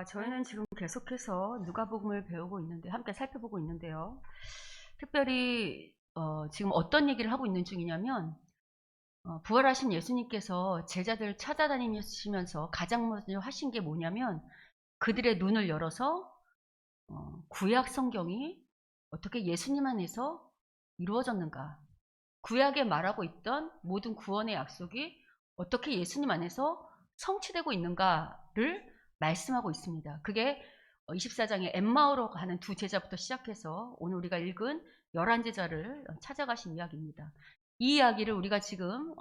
저희는 지금 계속해서 누가복음을 배우고 있는데 함께 살펴보고 있는데요. 특별히 지금 어떤 얘기를 하고 있는 중이냐면 부활하신 예수님께서 제자들 찾아다니시면서 가장 먼저 하신 게 뭐냐면 그들의 눈을 열어서 구약 성경이 어떻게 예수님 안에서 이루어졌는가, 구약에 말하고 있던 모든 구원의 약속이 어떻게 예수님 안에서 성취되고 있는가를 말씀하고 있습니다. 그게 24장에 엠마오로 가는 두 제자부터 시작해서 오늘 우리가 읽은 11제자를 찾아가신 이야기입니다. 이 이야기를 우리가 지금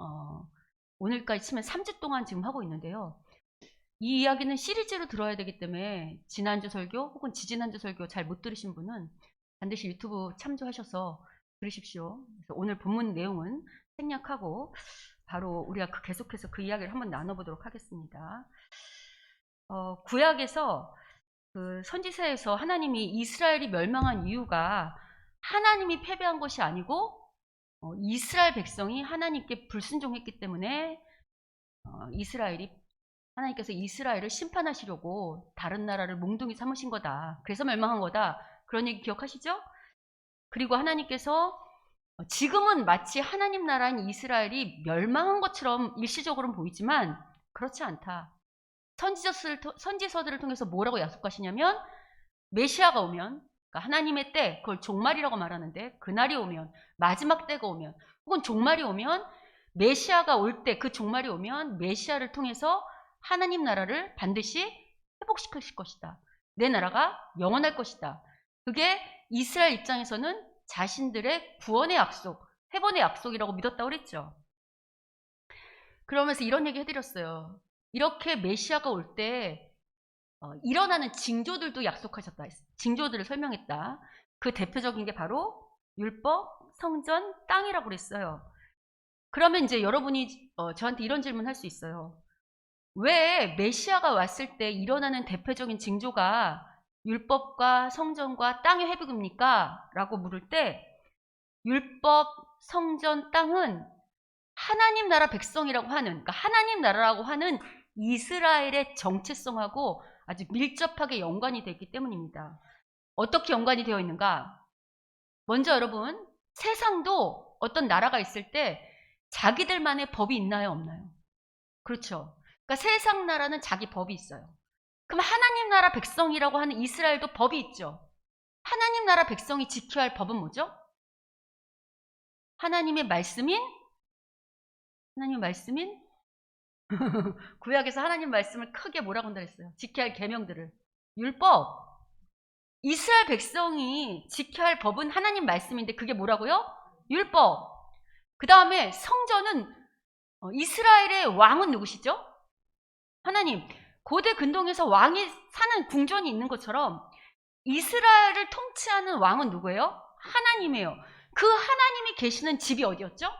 오늘까지 치면 3주 동안 지금 하고 있는데요. 이 이야기는 시리즈로 들어야 되기 때문에 지난주 설교 혹은 지지난주 설교 잘 못 들으신 분은 반드시 유튜브 참조하셔서 들으십시오. 그래서 오늘 본문 내용은 생략하고 바로 우리가 계속해서 그 이야기를 한번 나눠보도록 하겠습니다. 구약에서 그 선지서에서 하나님이 이스라엘이 멸망한 이유가 하나님이 패배한 것이 아니고 이스라엘 백성이 하나님께 불순종했기 때문에 하나님께서 이스라엘을 심판하시려고 다른 나라를 몽둥이 삼으신 거다. 그래서 멸망한 거다. 그런 얘기 기억하시죠? 그리고 하나님께서 지금은 마치 하나님 나라인 이스라엘이 멸망한 것처럼 일시적으로는 보이지만 그렇지 않다. 선지서들을 통해서 뭐라고 약속하시냐면 메시아가 오면, 그러니까 하나님의 때, 그걸 종말이라고 말하는데 그날이 오면, 마지막 때가 오면, 혹은 종말이 오면 메시아가 올 때, 그 종말이 오면 메시아를 통해서 하나님 나라를 반드시 회복시킬 것이다. 내 나라가 영원할 것이다. 그게 이스라엘 입장에서는 자신들의 구원의 약속, 회복의 약속이라고 믿었다고 그랬죠. 그러면서 이런 얘기 해드렸어요. 이렇게 메시아가 올 때 일어나는 징조들도 약속하셨다. 징조들을 설명했다. 그 대표적인 게 바로 율법, 성전, 땅이라고 그랬어요. 그러면 이제 여러분이 저한테 이런 질문 할 수 있어요. 왜 메시아가 왔을 때 일어나는 대표적인 징조가 율법과 성전과 땅의 회복입니까? 라고 물을 때 율법, 성전, 땅은 하나님 나라 백성이라고 하는, 그러니까 하나님 나라라고 하는 이스라엘의 정체성하고 아주 밀접하게 연관이 되어 있기 때문입니다. 어떻게 연관이 되어 있는가? 먼저 여러분, 세상도 어떤 나라가 있을 때 자기들만의 법이 있나요, 없나요? 그렇죠. 그러니까 세상 나라는 자기 법이 있어요. 그럼 하나님 나라 백성이라고 하는 이스라엘도 법이 있죠. 하나님 나라 백성이 지켜야 할 법은 뭐죠? 하나님의 말씀인 구약에서 하나님 말씀을 크게 뭐라고 한다 했어요? 지켜야 할 계명들을. 율법. 이스라엘 백성이 지켜야 할 법은 하나님 말씀인데 그게 뭐라고요? 율법. 그 다음에 성전은 이스라엘의 왕은 누구시죠? 하나님. 고대 근동에서 왕이 사는 궁전이 있는 것처럼 이스라엘을 통치하는 왕은 누구예요? 하나님이에요. 그 하나님이 계시는 집이 어디였죠?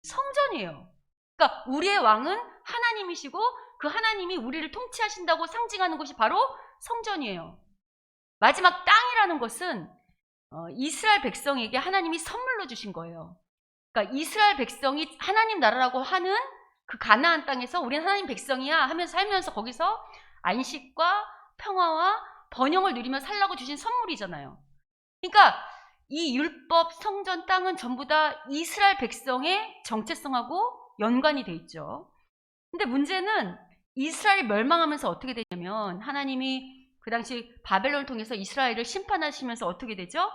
성전이에요. 그러니까 우리의 왕은 하나님이시고 그 하나님이 우리를 통치하신다고 상징하는 것이 바로 성전이에요. 마지막 땅이라는 것은 이스라엘 백성에게 하나님이 선물로 주신 거예요. 그러니까 이스라엘 백성이 하나님 나라라고 하는 그 가나안 땅에서 우리는 하나님 백성이야 하면서 살면서 거기서 안식과 평화와 번영을 누리며 살라고 주신 선물이잖아요. 그러니까 이 율법, 성전, 땅은 전부 다 이스라엘 백성의 정체성하고 연관이 돼 있죠. 근데 문제는 이스라엘이 멸망하면서 어떻게 되냐면 하나님이 그 당시 바벨론을 통해서 이스라엘을 심판하시면서 어떻게 되죠?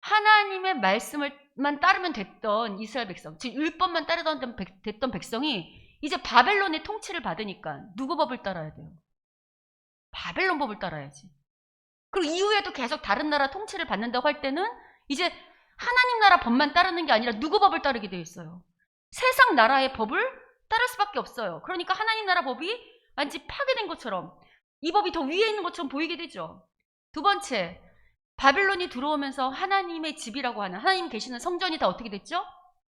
하나님의 말씀을만 따르면 됐던 이스라엘 백성, 즉 율법만 따르던 됐던 백성이 이제 바벨론의 통치를 받으니까 누구 법을 따라야 돼요? 바벨론 법을 따라야지. 그리고 이후에도 계속 다른 나라 통치를 받는다고 할 때는 이제 하나님 나라 법만 따르는 게 아니라 누구 법을 따르게 되어 있어요? 세상 나라의 법을 따를 수밖에 없어요. 그러니까 하나님 나라 법이 마치 파괴된 것처럼 이 법이 더 위에 있는 것처럼 보이게 되죠. 두 번째, 바빌론이 들어오면서 하나님의 집이라고 하는 하나님 계시는 성전이 다 어떻게 됐죠?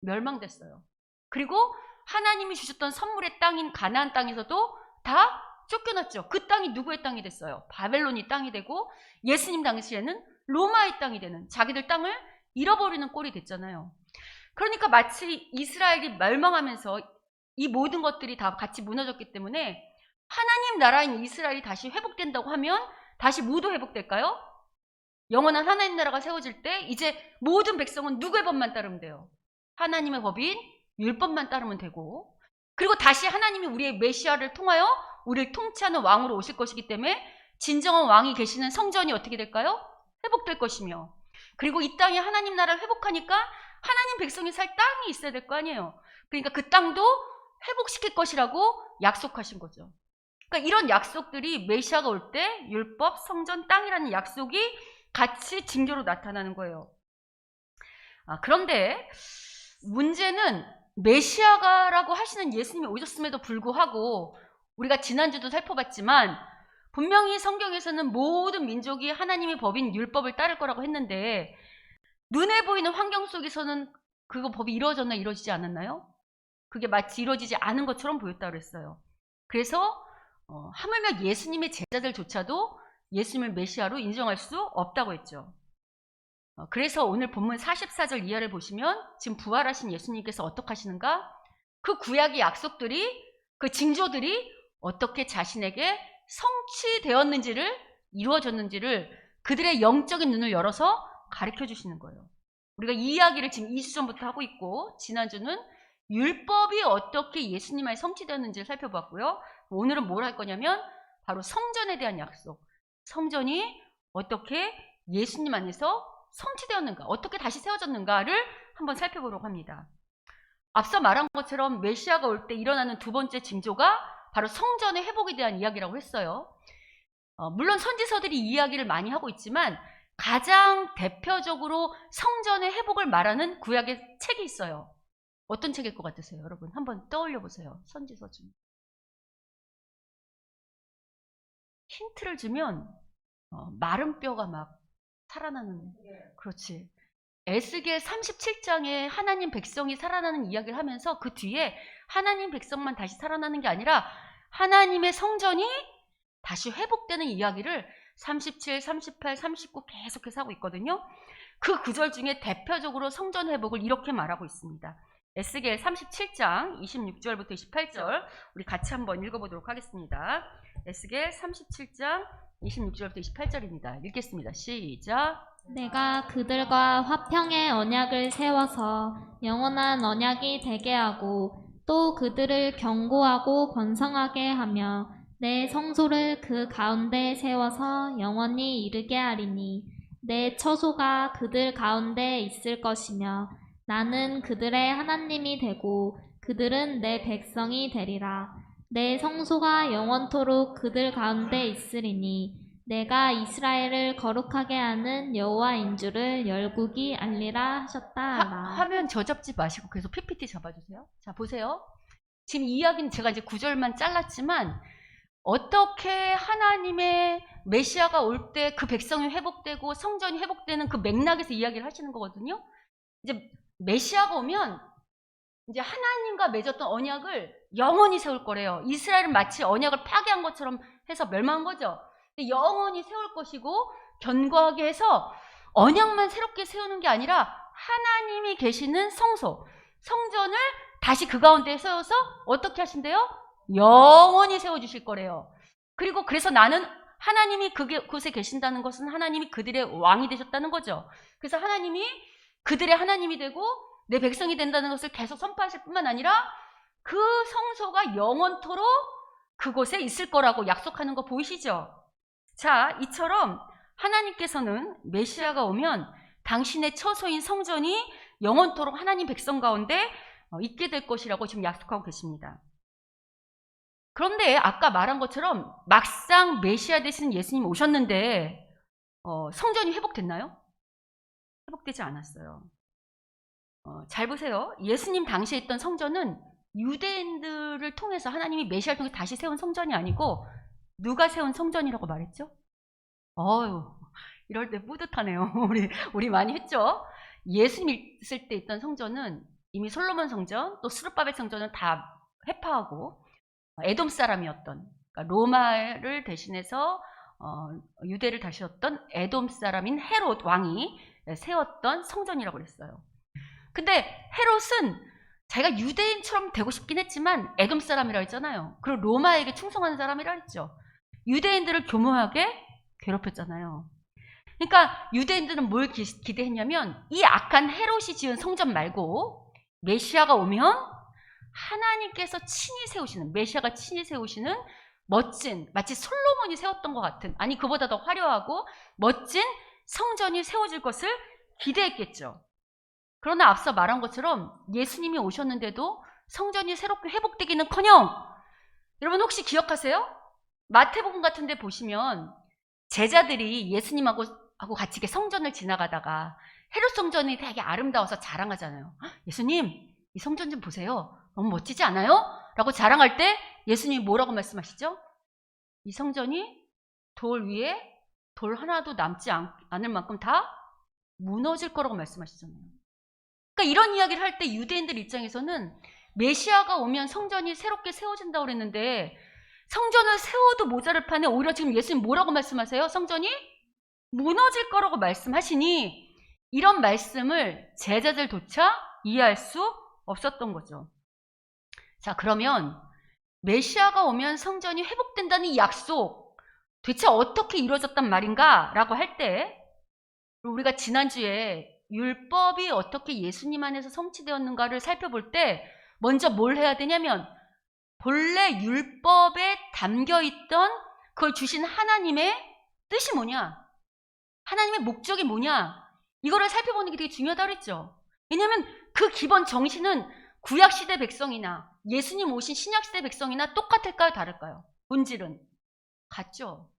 멸망됐어요. 그리고 하나님이 주셨던 선물의 땅인 가나안 땅에서도 다 쫓겨났죠. 그 땅이 누구의 땅이 됐어요? 바벨론이 땅이 되고 예수님 당시에는 로마의 땅이 되는, 자기들 땅을 잃어버리는 꼴이 됐잖아요. 그러니까 마치 이스라엘이 멸망하면서 이 모든 것들이 다 같이 무너졌기 때문에 하나님 나라인 이스라엘이 다시 회복된다고 하면 다시 모두 회복될까요? 영원한 하나님 나라가 세워질 때 이제 모든 백성은 누구의 법만 따르면 돼요? 하나님의 법인 율법만 따르면 되고, 그리고 다시 하나님이 우리의 메시아를 통하여 우리를 통치하는 왕으로 오실 것이기 때문에 진정한 왕이 계시는 성전이 어떻게 될까요? 회복될 것이며, 그리고 이 땅에 하나님 나라를 회복하니까 하나님 백성이 살 땅이 있어야 될 거 아니에요. 그러니까 그 땅도 회복시킬 것이라고 약속하신 거죠. 그러니까 이런 약속들이 메시아가 올 때 율법, 성전, 땅이라는 약속이 같이 징조로 나타나는 거예요. 그런데 문제는 메시아가라고 하시는 예수님이 오셨음에도 불구하고 우리가 지난주도 살펴봤지만 분명히 성경에서는 모든 민족이 하나님의 법인 율법을 따를 거라고 했는데 눈에 보이는 환경 속에서는 그거 법이 이루어졌나 이루어지지 않았나요? 그게 마치 이루어지지 않은 것처럼 보였다고 그랬어요. 그래서 하물며 예수님의 제자들조차도 예수님을 메시아로 인정할 수 없다고 했죠. 그래서 오늘 본문 44절 이하를 보시면 지금 부활하신 예수님께서 어떻게 하시는가? 그 구약의 약속들이, 그 징조들이 어떻게 자신에게 성취되었는지를, 이루어졌는지를 그들의 영적인 눈을 열어서 가르쳐 주시는 거예요. 우리가 이 이야기를 지금 2주 전부터 하고 있고, 지난주는 율법이 어떻게 예수님 안에 성취되었는지를 살펴봤고요. 오늘은 뭘 할 거냐면 바로 성전에 대한 약속, 성전이 어떻게 예수님 안에서 성취되었는가, 어떻게 다시 세워졌는가를 한번 살펴보려고 합니다. 앞서 말한 것처럼 메시아가 올 때 일어나는 두 번째 징조가 바로 성전의 회복에 대한 이야기라고 했어요. 물론 선지서들이 이 이야기를 많이 하고 있지만 가장 대표적으로 성전의 회복을 말하는 구약의 책이 있어요. 어떤 책일 것 같으세요? 여러분 한번 떠올려 보세요. 선지서 중에. 힌트를 주면 마른 뼈가 막 살아나는, 그렇지. 에스겔 37장에 하나님 백성이 살아나는 이야기를 하면서 그 뒤에 하나님 백성만 다시 살아나는 게 아니라 하나님의 성전이 다시 회복되는 이야기를 37, 38, 39 계속해서 하고 있거든요. 그 구절 중에 대표적으로 성전 회복을 이렇게 말하고 있습니다. 에스겔 37장 26절부터 28절 우리 같이 한번 읽어보도록 하겠습니다. 에스겔 37장 26절부터 28절입니다. 읽겠습니다. 시작. 내가 그들과 화평의 언약을 세워서 영원한 언약이 되게 하고 또 그들을 견고하고 번성하게 하며 내 성소를 그 가운데 세워서 영원히 이르게 하리니 내 처소가 그들 가운데 있을 것이며 나는 그들의 하나님이 되고 그들은 내 백성이 되리라. 내 성소가 영원토록 그들 가운데 있으리니 내가 이스라엘을 거룩하게 하는 여호와인 줄을 열국이 알리라 하셨다. 화면 저 잡지 마시고 계속 PPT 잡아주세요. 자, 보세요. 지금 이 이야기는 제가 이제 9절만 잘랐지만 어떻게 하나님의 메시아가 올 때 그 백성이 회복되고 성전이 회복되는 그 맥락에서 이야기를 하시는 거거든요. 이제 메시아가 오면 이제 하나님과 맺었던 언약을 영원히 세울 거래요. 이스라엘은 마치 언약을 파괴한 것처럼 해서 멸망한 거죠. 영원히 세울 것이고 견고하게 해서 언약만 새롭게 세우는 게 아니라 하나님이 계시는 성소, 성전을 다시 그 가운데 세워서 어떻게 하신대요? 영원히 세워주실 거래요. 그리고 그래서 나는 하나님이 그곳에 계신다는 것은 하나님이 그들의 왕이 되셨다는 거죠. 그래서 하나님이 그들의 하나님이 되고 내 백성이 된다는 것을 계속 선포하실 뿐만 아니라 그 성소가 영원토록 그곳에 있을 거라고 약속하는 거 보이시죠? 자, 이처럼 하나님께서는 메시아가 오면 당신의 처소인 성전이 영원토록 하나님 백성 가운데 있게 될 것이라고 지금 약속하고 계십니다. 그런데 아까 말한 것처럼 막상 메시아 되시는 예수님 오셨는데 성전이 회복됐나요? 회복되지 않았어요. 잘 보세요. 예수님 당시에 있던 성전은 유대인들을 통해서 하나님이 메시아를 통해서 다시 세운 성전이 아니고 누가 세운 성전이라고 말했죠? 이럴 때 뿌듯하네요. 우리 많이 했죠? 예수님 있을 때 있던 성전은 이미 솔로몬 성전, 또 스룹바벨 성전은 다 회파하고 에돔 사람이었던, 그러니까 로마를 대신해서 유대를 다스렸던 에돔 사람인 헤롯 왕이 세웠던 성전이라고 그랬어요. 근데 헤롯은 자기가 유대인처럼 되고 싶긴 했지만 에돔 사람이라 했잖아요. 그리고 로마에게 충성하는 사람이라 했죠. 유대인들을 교묘하게 괴롭혔잖아요. 그러니까 유대인들은 뭘 기대했냐면 이 악한 헤롯이 지은 성전 말고 메시아가 오면 하나님께서 친히 세우시는, 메시아가 친히 세우시는 멋진, 마치 솔로몬이 세웠던 것 같은, 아니 그보다 더 화려하고 멋진 성전이 세워질 것을 기대했겠죠. 그러나 앞서 말한 것처럼 예수님이 오셨는데도 성전이 새롭게 회복되기는커녕, 여러분 혹시 기억하세요? 마태복음 같은 데 보시면 제자들이 예수님하고 같이 이렇게 성전을 지나가다가 헤롯 성전이 되게 아름다워서 자랑하잖아요. 예수님, 이 성전 좀 보세요. 너무 멋지지 않아요? 라고 자랑할 때 예수님이 뭐라고 말씀하시죠? 이 성전이 돌 위에 돌 하나도 남지 않을 만큼 다 무너질 거라고 말씀하시잖아요. 그러니까 이런 이야기를 할 때 유대인들 입장에서는 메시아가 오면 성전이 새롭게 세워진다고 그랬는데 성전을 세워도 모자랄 판에 오히려 지금 예수님 뭐라고 말씀하세요? 성전이 무너질 거라고 말씀하시니 이런 말씀을 제자들조차 이해할 수 없었던 거죠. 자, 그러면 메시아가 오면 성전이 회복된다는 이 약속 대체 어떻게 이루어졌단 말인가? 라고 할 때 우리가 지난주에 율법이 어떻게 예수님 안에서 성취되었는가를 살펴볼 때 먼저 뭘 해야 되냐면 본래 율법에 담겨있던 그걸 주신 하나님의 뜻이 뭐냐? 하나님의 목적이 뭐냐? 이거를 살펴보는 게 되게 중요하다고 그랬죠. 왜냐하면 그 기본 정신은 구약시대 백성이나 예수님 오신 신약시대 백성이나 똑같을까요? 다를까요? 본질은 같죠.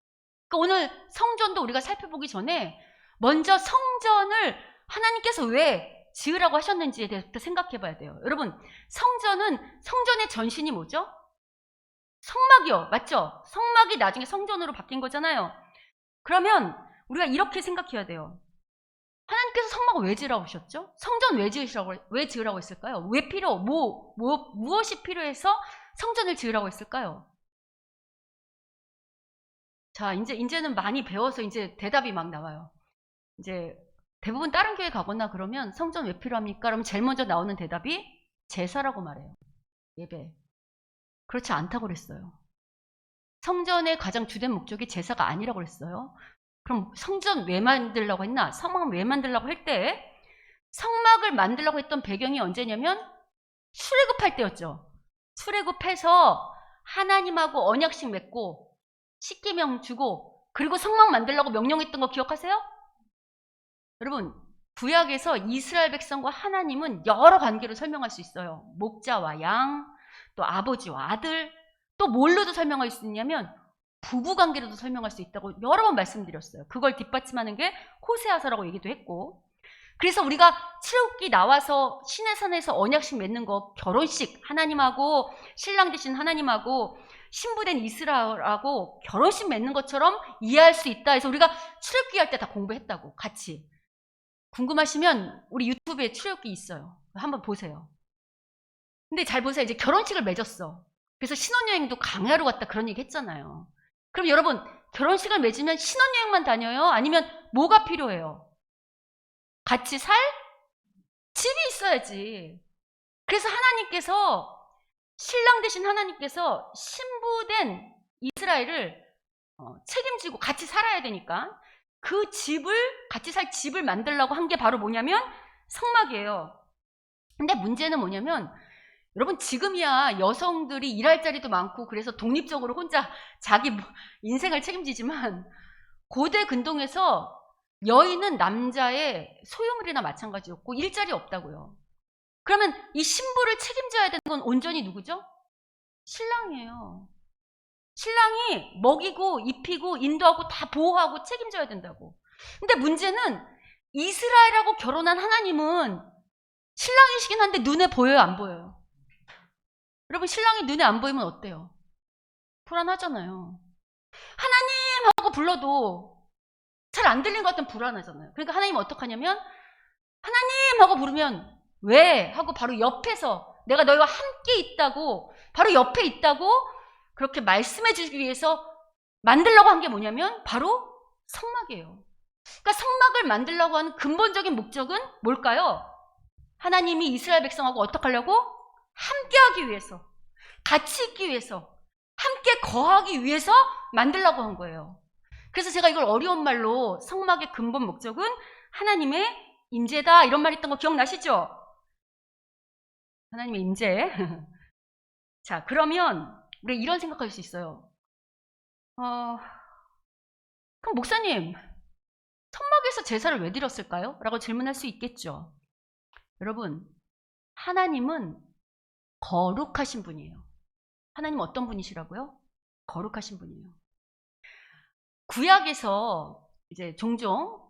그러니까 오늘 성전도 우리가 살펴보기 전에 먼저 성전을 하나님께서 왜 지으라고 하셨는지에 대해서부터 생각해 봐야 돼요. 여러분, 성전의 전신이 뭐죠? 성막이요. 맞죠? 성막이 나중에 성전으로 바뀐 거잖아요. 그러면 우리가 이렇게 생각해야 돼요. 하나님께서 성막을 왜 지으라고 하셨죠? 성전 왜 지으라고 했을까요? 무엇이 필요해서 성전을 지으라고 했을까요? 자, 이제는 많이 배워서 이제 대답이 막 나와요. 이제 대부분 다른 교회 가거나 그러면 성전 왜 필요합니까? 그러면 제일 먼저 나오는 대답이 제사라고 말해요. 예배. 그렇지 않다고 그랬어요. 성전의 가장 주된 목적이 제사가 아니라고 그랬어요. 그럼 성전 왜 만들려고 했나? 성막 왜 만들려고 할 때 성막을 만들려고 했던 배경이 언제냐면 출애굽할 때였죠. 출애굽해서 하나님하고 언약식 맺고 십계명 주고 그리고 성막 만들려고 명령했던 거 기억하세요? 여러분, 구약에서 이스라엘 백성과 하나님은 여러 관계로 설명할 수 있어요. 목자와 양, 또 아버지와 아들, 또 뭘로도 설명할 수 있냐면 부부관계로도 설명할 수 있다고 여러 번 말씀드렸어요. 그걸 뒷받침하는 게 호세아서라고 얘기도 했고, 그래서 우리가 출애굽기 나와서 시내산에서 언약식 맺는 거, 결혼식, 하나님하고 신랑 되신 하나님하고 신부된 이스라엘하고 결혼식 맺는 것처럼 이해할 수 있다 해서 우리가 출애굽기 할 때 다 공부했다고. 같이 궁금하시면 우리 유튜브에 출애굽기 있어요. 한번 보세요. 근데 잘 보세요. 이제 결혼식을 맺었어. 그래서 신혼여행도 강야로 갔다 그런 얘기 했잖아요. 그럼 여러분, 결혼식을 맺으면 신혼여행만 다녀요? 아니면 뭐가 필요해요? 같이 살 집이 있어야지. 그래서 하나님께서, 신랑 되신 하나님께서 신부된 이스라엘을 책임지고 같이 살아야 되니까 그 집을, 같이 살 집을 만들려고 한 게 바로 뭐냐면 성막이에요. 근데 문제는 뭐냐면 여러분, 지금이야 여성들이 일할 자리도 많고 그래서 독립적으로 혼자 자기 인생을 책임지지만 고대 근동에서 여인은 남자의 소유물이나 마찬가지였고 일자리 없다고요. 그러면 이 신부를 책임져야 되는 건 온전히 누구죠? 신랑이에요. 신랑이 먹이고 입히고 인도하고 다 보호하고 책임져야 된다고. 근데 문제는 이스라엘하고 결혼한 하나님은 신랑이시긴 한데 눈에 보여요, 안 보여요? 여러분, 신랑이 눈에 안 보이면 어때요? 불안하잖아요. 하나님 하고 불러도 잘 안 들리는 것 같으면 불안하잖아요. 그러니까 하나님은 어떡하냐면 하나님 하고 부르면 왜? 하고 바로 옆에서 내가 너희와 함께 있다고, 바로 옆에 있다고 그렇게 말씀해 주기 위해서 만들려고 한 게 뭐냐면 바로 성막이에요. 그러니까 성막을 만들려고 하는 근본적인 목적은 뭘까요? 하나님이 이스라엘 백성하고 어떻게 하려고? 함께하기 위해서, 같이 있기 위해서, 함께 거하기 위해서 만들라고 한 거예요. 그래서 제가 이걸 어려운 말로 성막의 근본 목적은 하나님의 임재다 이런 말 했던 거 기억나시죠? 하나님의 임재. 자, 그러면 우리 이런 생각할 수 있어요. 그럼 목사님, 성막에서 제사를 왜 드렸을까요? 라고 질문할 수 있겠죠. 여러분, 하나님은 거룩하신 분이에요. 하나님 어떤 분이시라고요? 거룩하신 분이에요. 구약에서 이제 종종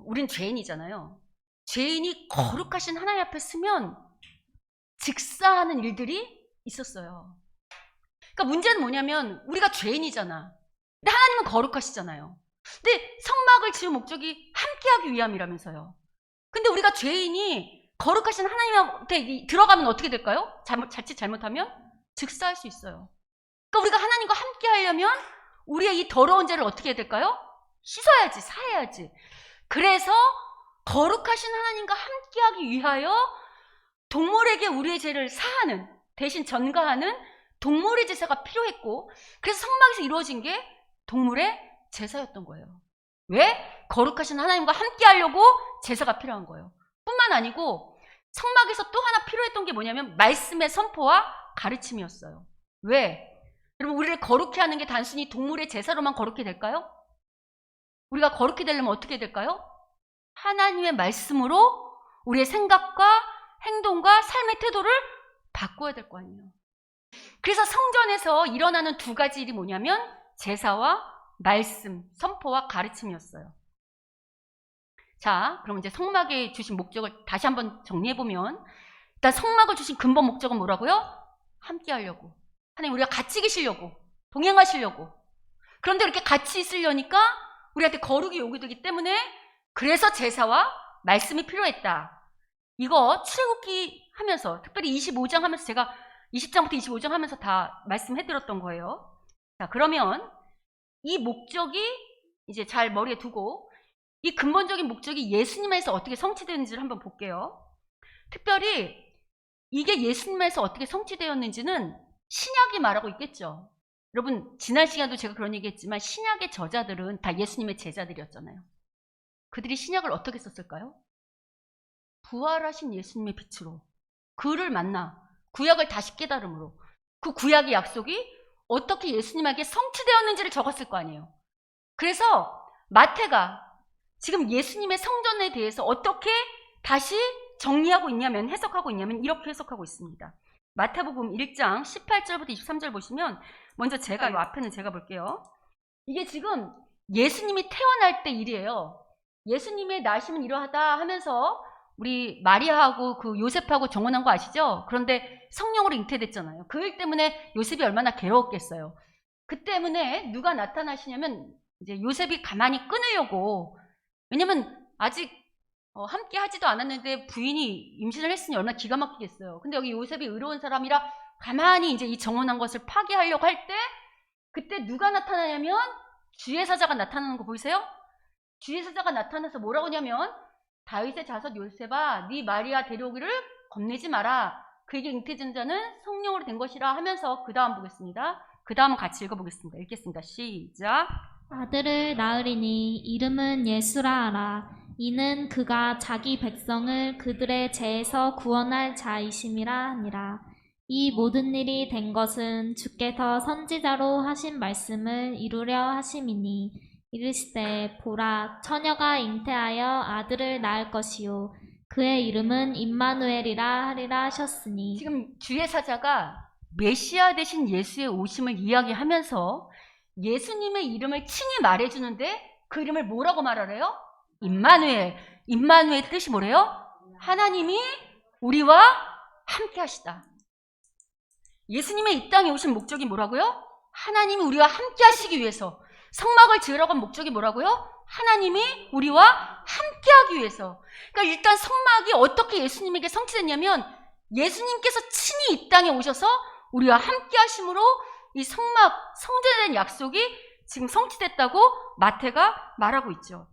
우린 죄인이잖아요. 죄인이 거룩하신 하나님 앞에 서면 직사하는 일들이 있었어요. 그러니까 문제는 뭐냐면 우리가 죄인이잖아. 근데 하나님은 거룩하시잖아요. 근데 성막을 지은 목적이 함께하기 위함이라면서요. 근데 우리가 죄인이 거룩하신 하나님한테 들어가면 어떻게 될까요? 자칫 잘못하면 즉사할 수 있어요. 그러니까 우리가 하나님과 함께 하려면 우리의 이 더러운 죄를 어떻게 해야 될까요? 씻어야지, 사해야지. 그래서 거룩하신 하나님과 함께하기 위하여 동물에게 우리의 죄를 사하는, 대신 전가하는 동물의 제사가 필요했고, 그래서 성막에서 이루어진 게 동물의 제사였던 거예요. 왜? 거룩하신 하나님과 함께 하려고 제사가 필요한 거예요. 뿐만 아니고 성막에서 또 하나 필요했던 게 뭐냐면 말씀의 선포와 가르침이었어요. 왜? 여러분, 우리를 거룩히 하는 게 단순히 동물의 제사로만 거룩히 될까요? 우리가 거룩히 되려면 어떻게 될까요? 하나님의 말씀으로 우리의 생각과 행동과 삶의 태도를 바꿔야 될 거 아니에요. 그래서 성전에서 일어나는 두 가지 일이 뭐냐면 제사와 말씀, 선포와 가르침이었어요. 자, 그럼 이제 성막에 주신 목적을 다시 한번 정리해보면, 일단 성막을 주신 근본 목적은 뭐라고요? 함께 하려고. 하나님, 우리가 같이 계시려고, 동행하시려고. 그런데 이렇게 같이 있으려니까 우리한테 거룩이 요구되기 때문에 그래서 제사와 말씀이 필요했다. 이거 출애굽기 하면서, 특별히 25장 하면서 제가 20장부터 25장 하면서 다 말씀해드렸던 거예요. 자, 그러면 이 목적이 이제 잘 머리에 두고 이 근본적인 목적이 예수님에서 어떻게 성취되는지를 한번 볼게요. 특별히 이게 예수님에서 어떻게 성취되었는지는 신약이 말하고 있겠죠. 여러분, 지난 시간도 제가 그런 얘기했지만 신약의 저자들은 다 예수님의 제자들이었잖아요. 그들이 신약을 어떻게 썼을까요? 부활하신 예수님의 빛으로 그를 만나 구약을 다시 깨달음으로 그 구약의 약속이 어떻게 예수님에게 성취되었는지를 적었을 거 아니에요. 그래서 마태가 지금 예수님의 성전에 대해서 어떻게 다시 정리하고 있냐면, 해석하고 있냐면 이렇게 해석하고 있습니다. 마태복음 1장 18절부터 23절 보시면, 먼저 제가 이 앞에는 제가 볼게요. 이게 지금 예수님이 태어날 때 일이에요. 예수님의 나심은 이러하다 하면서 우리 마리아하고 그 요셉하고 정혼한 거 아시죠? 그런데 성령으로 잉태됐잖아요. 그 일 때문에 요셉이 얼마나 괴로웠겠어요. 그 때문에 누가 나타나시냐면 이제 요셉이 가만히 끊으려고, 왜냐면 아직 함께 하지도 않았는데 부인이 임신을 했으니 얼마나 기가 막히겠어요. 근데 여기 요셉이 의로운 사람이라 가만히 이제 이 정혼한 것을 파기하려고 할 때, 그때 누가 나타나냐면 주의 사자가 나타나는 거 보이세요? 주의 사자가 나타나서 뭐라고 하냐면, 다윗의 자손 요셉아, 네 마리아 데려오기를 겁내지 마라. 그에게 잉태된 자는 성령으로 된 것이라 하면서 그 다음 보겠습니다. 그 다음은 같이 읽어보겠습니다. 읽겠습니다. 시작. 아들을 낳으리니 이름은 예수라 하라. 이는 그가 자기 백성을 그들의 죄에서 구원할 자이심이라 하니라. 이 모든 일이 된 것은 주께서 선지자로 하신 말씀을 이루려 하심이니, 이르시되 보라, 처녀가 잉태하여 아들을 낳을 것이요 그의 이름은 임마누엘이라 하리라 하셨으니. 지금 주의 사자가 메시아 되신 예수의 오심을 이야기하면서 예수님의 이름을 친히 말해주는데 그 이름을 뭐라고 말하래요? 임마누엘. 임마누엘 뜻이 뭐래요? 하나님이 우리와 함께 하시다. 예수님의 이 땅에 오신 목적이 뭐라고요? 하나님이 우리와 함께 하시기 위해서. 성막을 지으라고 한 목적이 뭐라고요? 하나님이 우리와 함께하기 위해서. 그러니까 일단 성막이 어떻게 예수님에게 성취됐냐면, 예수님께서 친히 이 땅에 오셔서 우리와 함께 하심으로 이 성막, 성전에 대한 약속이 지금 성취됐다고 마태가 말하고 있죠.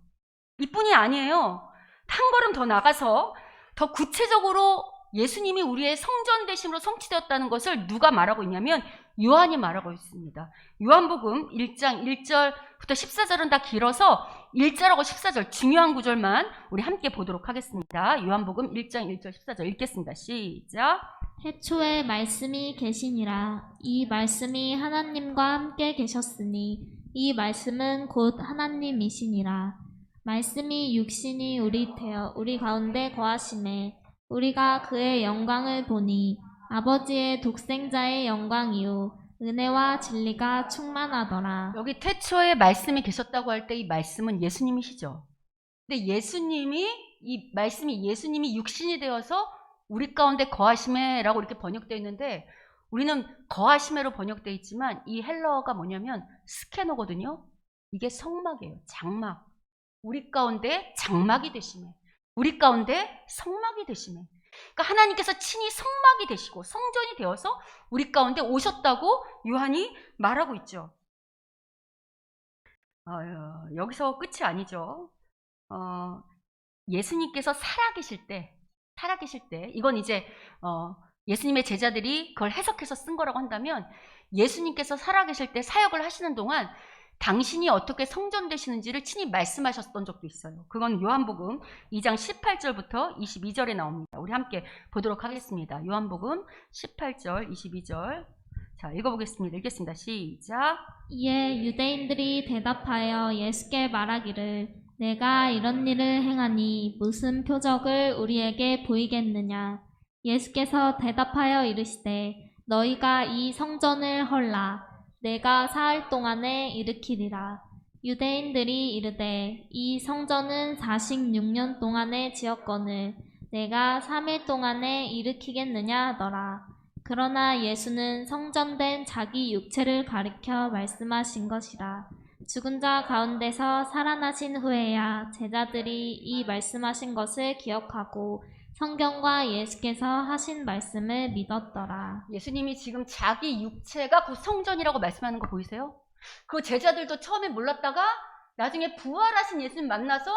이뿐이 아니에요. 한 걸음 더 나가서 더 구체적으로 예수님이 우리의 성전 되심으로 성취되었다는 것을 누가 말하고 있냐면 요한이 말하고 있습니다. 요한복음 1장 1절부터 14절은 다 길어서 1절하고 14절 중요한 구절만 우리 함께 보도록 하겠습니다. 요한복음 1장 1절 14절 읽겠습니다. 시작. 태초에 말씀이 계시니라. 이 말씀이 하나님과 함께 계셨으니 이 말씀은 곧 하나님이시니라. 말씀이 육신이 우리 가운데 거하심에 우리가 그의 영광을 보니 아버지의 독생자의 영광이요 은혜와 진리가 충만하더라. 여기 태초에 말씀이 계셨다고 할 때 이 말씀은 예수님이시죠. 근데 이 말씀이 예수님이 육신이 되어서 우리 가운데 거하심에라고 이렇게 번역되어 있는데 우리는 거하심에로 번역되어 있지만 이 헬라어가 뭐냐면 스캐너거든요. 이게 성막이에요. 장막. 우리 가운데 장막이 되심에, 우리 가운데 성막이 되심에. 그러니까 하나님께서 친히 성막이 되시고 성전이 되어서 우리 가운데 오셨다고 요한이 말하고 있죠. 여기서 끝이 아니죠. 예수님께서 살아계실 때 이건 이제 예수님의 제자들이 그걸 해석해서 쓴 거라고 한다면 예수님께서 살아계실 때 사역을 하시는 동안 당신이 어떻게 성전 되시는지를 친히 말씀하셨던 적도 있어요. 그건 요한복음 2장 18절부터 22절에 나옵니다. 우리 함께 보도록 하겠습니다. 요한복음 18절 22절. 자, 읽어보겠습니다. 읽겠습니다. 시작. 이에 유대인들이 대답하여 예수께 말하기를 내가 이런 일을 행하니 무슨 표적을 우리에게 보이겠느냐. 예수께서 대답하여 이르시되 너희가 이 성전을 헐라. 내가 사흘 동안에 일으키리라. 유대인들이 이르되 이 성전은 46년 동안에 지었거늘 내가 3일 동안에 일으키겠느냐 하더라. 그러나 예수는 성전된 자기 육체를 가리켜 말씀하신 것이라. 죽은 자 가운데서 살아나신 후에야 제자들이 이 말씀하신 것을 기억하고 성경과 예수께서 하신 말씀을 믿었더라. 예수님이 지금 자기 육체가 곧 성전이라고 말씀하는 거 보이세요? 그 제자들도 처음에 몰랐다가 나중에 부활하신 예수님 만나서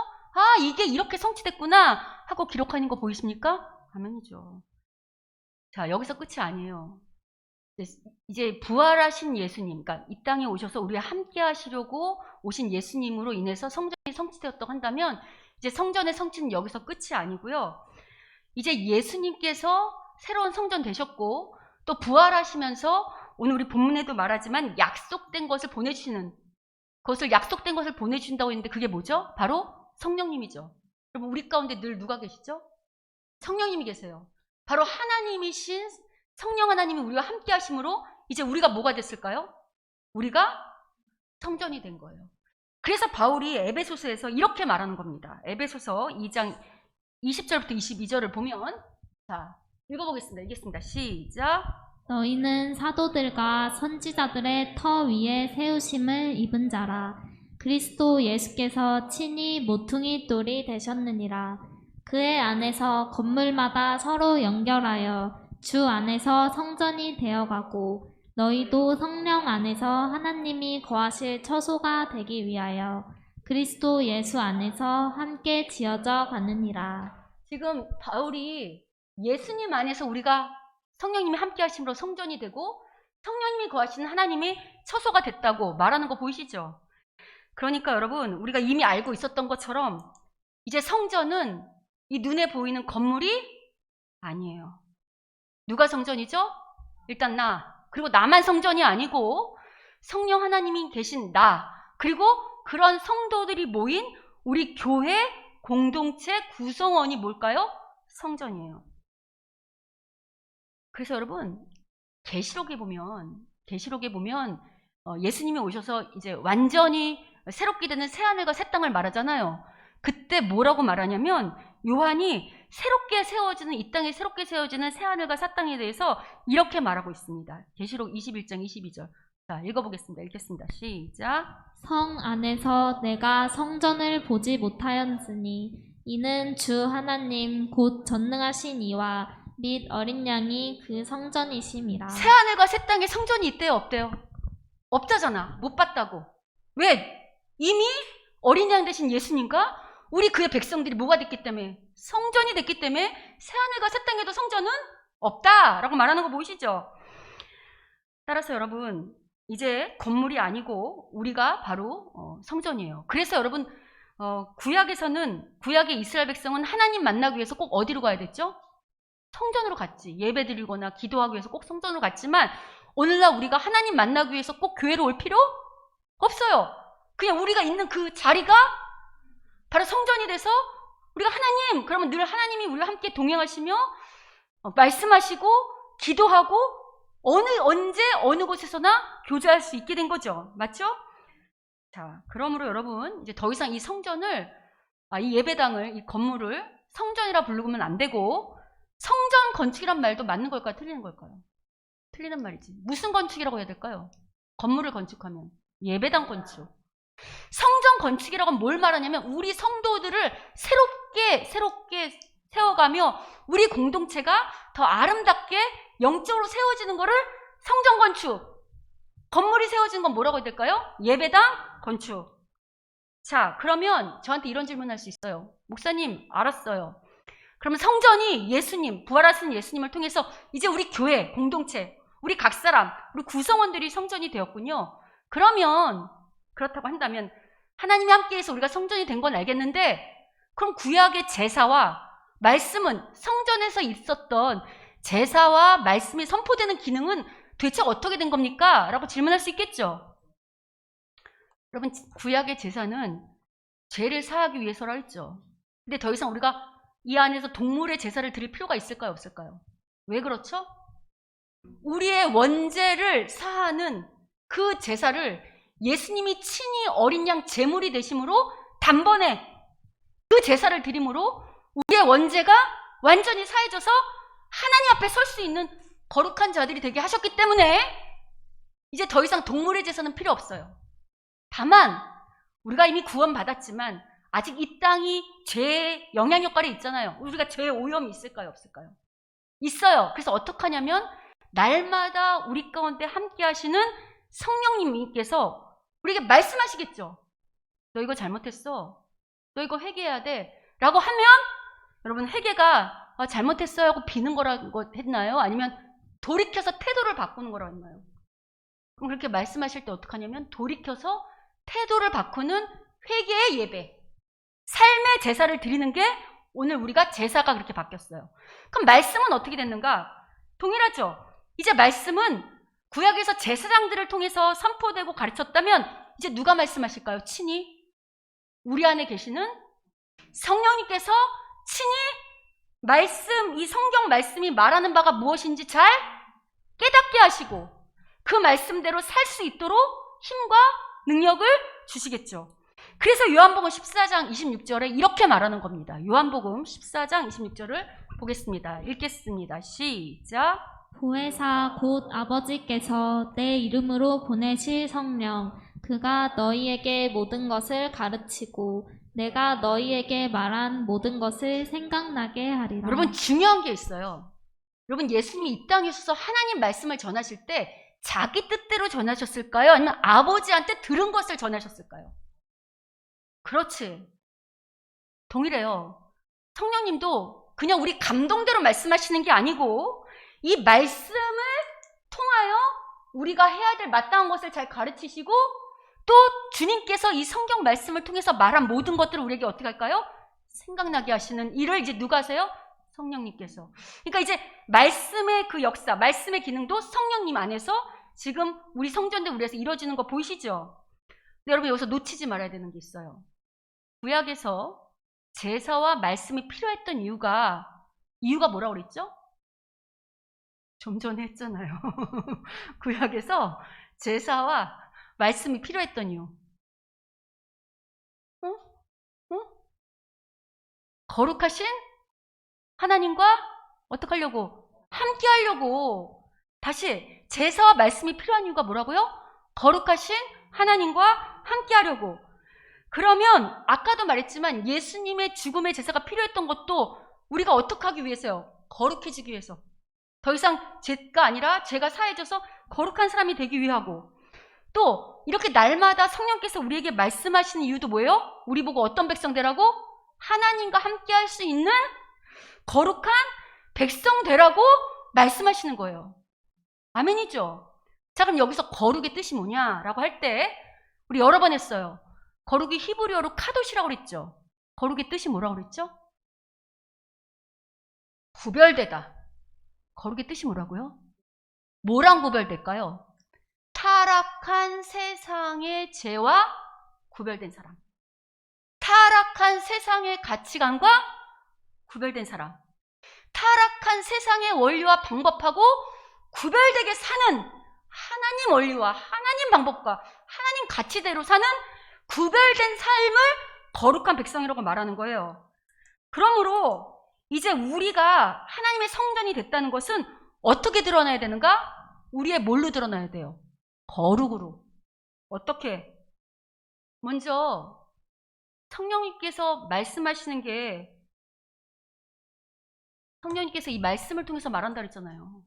이게 이렇게 성취됐구나 하고 기록하는 거 보이십니까? 아멘이죠. 자, 여기서 끝이 아니에요. 이제 부활하신 예수님, 그러니까 이 땅에 오셔서 우리와 함께 하시려고 오신 예수님으로 인해서 성전이 성취되었다고 한다면 이제 성전의 성취는 여기서 끝이 아니고요. 이제 예수님께서 새로운 성전 되셨고 또 부활하시면서 오늘 우리 본문에도 말하지만 약속된 것을 보내주시는 약속된 것을 보내주신다고 했는데 그게 뭐죠? 바로 성령님이죠. 여러분 우리 가운데 늘 누가 계시죠? 성령님이 계세요. 바로 하나님이신 성령 하나님이 우리와 함께 하심으로 이제 우리가 뭐가 됐을까요? 우리가 성전이 된 거예요. 그래서 바울이 에베소서에서 이렇게 말하는 겁니다. 에베소서 2장 20절부터 22절을 보면 자, 읽어보겠습니다. 읽겠습니다. 시작. 너희는 사도들과 선지자들의 터 위에 세우심을 입은 자라. 그리스도 예수께서 친히 모퉁이 돌이 되셨느니라. 그의 안에서 건물마다 서로 연결하여 주 안에서 성전이 되어가고 너희도 성령 안에서 하나님이 거하실 처소가 되기 위하여 그리스도 예수 안에서 함께 지어져 가느니라. 지금 바울이 예수님 안에서 우리가 성령님이 함께 하심으로 성전이 되고 성령님이 거하시는 하나님의 처소가 됐다고 말하는 거 보이시죠? 그러니까 여러분 우리가 이미 알고 있었던 것처럼 이제 성전은 이 눈에 보이는 건물이 아니에요. 누가 성전이죠? 일단 그리고 나만 성전이 아니고 성령 하나님이 계신 그리고 그런 성도들이 모인 우리 교회 공동체 구성원이 뭘까요? 성전이에요. 그래서 여러분 계시록에 보면 예수님이 오셔서 이제 완전히 새롭게 되는 새하늘과 새 땅을 말하잖아요. 그때 뭐라고 말하냐면 요한이 이 땅에 새롭게 세워지는 새하늘과 새 땅에 대해서 이렇게 말하고 있습니다. 계시록 21장 22절. 자, 읽어보겠습니다. 읽겠습니다. 시작. 성 안에서 내가 성전을 보지 못하였으니 이는 주 하나님 곧 전능하신 이와 및 어린 양이 그 성전이심이라. 새하늘과 새 땅에 성전이 있대요, 없대요? 없다잖아. 못 봤다고. 왜? 이미 어린 양 되신 예수님과 우리 그의 백성들이 뭐가 됐기 때문에? 성전이 됐기 때문에 새하늘과 새 땅에도 성전은 없다라고 말하는 거 보이시죠? 따라서 여러분 이제 건물이 아니고 우리가 바로 성전이에요. 그래서 여러분 구약의 이스라엘 백성은 하나님 만나기 위해서 꼭 어디로 가야 됐죠? 성전으로 갔지. 예배 드리거나 기도하기 위해서 꼭 성전으로 갔지만 오늘날 우리가 하나님 만나기 위해서 꼭 교회로 올 필요 없어요. 그냥 우리가 있는 그 자리가 바로 성전이 돼서 우리가 하나님, 그러면 늘 하나님이 우리와 함께 동행하시며 말씀하시고 기도하고 언제 어느 곳에서나 교제할 수 있게 된 거죠. 맞죠? 자, 그러므로 여러분 이제 더 이상 이 성전을 이 예배당을, 이 건물을 성전이라 부르면 안 되고, 성전 건축이란 말도 맞는 걸까요? 틀리는 걸까요? 틀리는 말이지. 무슨 건축이라고 해야 될까요? 건물을 건축하면 예배당 건축. 성전 건축이라고 하면 뭘 말하냐면 우리 성도들을 새롭게 세워가며 우리 공동체가 더 아름답게 영적으로 세워지는 거를 성전 건축. 건물이 세워지는 건 뭐라고 해야 될까요? 예배당 건축. 자, 그러면 저한테 이런 질문할 수 있어요. 목사님, 알았어요. 그러면 성전이 예수님, 부활하신 예수님을 통해서 이제 우리 교회, 공동체, 우리 각 사람, 우리 구성원들이 성전이 되었군요. 그러면 그렇다고 한다면 하나님이 함께해서 우리가 성전이 된 건 알겠는데, 그럼 구약의 제사와 말씀은, 성전에서 있었던 제사와 말씀이 선포되는 기능은 대체 어떻게 된 겁니까? 라고 질문할 수 있겠죠. 여러분, 구약의 제사는 죄를 사하기 위해서라 했죠. 근데 더 이상 우리가 이 안에서 동물의 제사를 드릴 필요가 있을까요? 없을까요? 왜 그렇죠? 우리의 원죄를 사하는 그 제사를 예수님이 친히 어린 양 제물이 되심으로 단번에 그 제사를 드림으로 우리의 원죄가 완전히 사해져서 하나님 앞에 설 수 있는 거룩한 자들이 되게 하셨기 때문에 이제 더 이상 동물의 제사는 필요 없어요. 다만 우리가 이미 구원받았지만 아직 이 땅이 죄의 영향력과에 있잖아요. 우리가 죄의 오염이 있을까요? 없을까요? 있어요. 그래서 어떻게 하냐면 날마다 우리 가운데 함께 하시는 성령님께서 우리에게 말씀하시겠죠. 너 이거 잘못했어. 너 이거 회개해야 돼. 라고 하면 여러분, 회개가 잘못했어요 하고 비는 거라고 했나요? 아니면 돌이켜서 태도를 바꾸는 거라고 했나요? 그럼 그렇게 말씀하실 때 어떻게 하냐면 돌이켜서 태도를 바꾸는 회개의 예배, 삶의 제사를 드리는 게 오늘 우리가 제사가 그렇게 바뀌었어요. 그럼 말씀은 어떻게 됐는가? 동일하죠. 이제 말씀은 구약에서 제사장들을 통해서 선포되고 가르쳤다면 이제 누가 말씀하실까요? 친히 우리 안에 계시는 성령님께서 친히 말씀, 이 성경 말씀이 말하는 바가 무엇인지 잘 깨닫게 하시고 그 말씀대로 살 수 있도록 힘과 능력을 주시겠죠. 그래서 요한복음 14장 26절에 이렇게 말하는 겁니다. 요한복음 14장 26절을 보겠습니다. 읽겠습니다. 시작. 보혜사 곧 아버지께서 내 이름으로 보내실 성령, 그가 너희에게 모든 것을 가르치고 내가 너희에게 말한 모든 것을 생각나게 하리라. 여러분, 중요한 게 있어요. 여러분, 예수님이 이 땅에 오셔서 하나님 말씀을 전하실 때 자기 뜻대로 전하셨을까요? 아니면 아버지한테 들은 것을 전하셨을까요? 그렇지. 동일해요. 성령님도 그냥 우리 감동대로 말씀하시는 게 아니고 이 말씀을 통하여 우리가 해야 될 마땅한 것을 잘 가르치시고 또 주님께서 이 성경 말씀을 통해서 말한 모든 것들을 우리에게 어떻게 할까요? 생각나게 하시는 일을 이제 누가 하세요? 성령님께서. 그러니까 이제 말씀의 그 역사, 말씀의 기능도 성령님 안에서 지금 우리 성전된 우리에서 이루어지는 거 보이시죠? 근데 여러분, 여기서 놓치지 말아야 되는 게 있어요. 구약에서 제사와 말씀이 필요했던 이유가 뭐라고 그랬죠? 좀 전에 했잖아요. 구약에서 제사와 말씀이 필요했던 이유. 거룩하신 하나님과 어떻게 하려고? 함께 하려고. 다시, 제사와 말씀이 필요한 이유가 뭐라고요? 거룩하신 하나님과 함께 하려고. 그러면 아까도 말했지만 예수님의 죽음의 제사가 필요했던 것도 우리가 어떻게 하기 위해서요? 거룩해지기 위해서. 더 이상 죄가 아니라 죄가 사해져서 거룩한 사람이 되기 위하고, 또 이렇게 날마다 성령께서 우리에게 말씀하시는 이유도 뭐예요? 우리 보고 어떤 백성 되라고? 하나님과 함께 할 수 있는 거룩한 백성 되라고 말씀하시는 거예요. 아멘이죠? 자, 그럼 여기서 거룩의 뜻이 뭐냐라고 할 때 우리 여러 번 했어요. 거룩이 히브리어로 카도시라고 그랬죠. 거룩의 뜻이 뭐라고 그랬죠? 구별되다. 거룩의 뜻이 뭐라고요? 뭐랑 구별될까요? 타락한 세상의 죄와 구별된 사람. 타락한 세상의 가치관과 구별된 사람. 타락한 세상의 원리와 방법하고 구별되게 사는 하나님 원리와 하나님 방법과 하나님 가치대로 사는 구별된 삶을 거룩한 백성이라고 말하는 거예요. 그러므로 이제 우리가 하나님의 성전이 됐다는 것은 어떻게 드러나야 되는가? 우리의 뭘로 드러나야 돼요? 거룩으로. 어떻게? 먼저 성령님께서 말씀하시는 게 성령님께서 이 말씀을 통해서 말한다 그랬잖아요.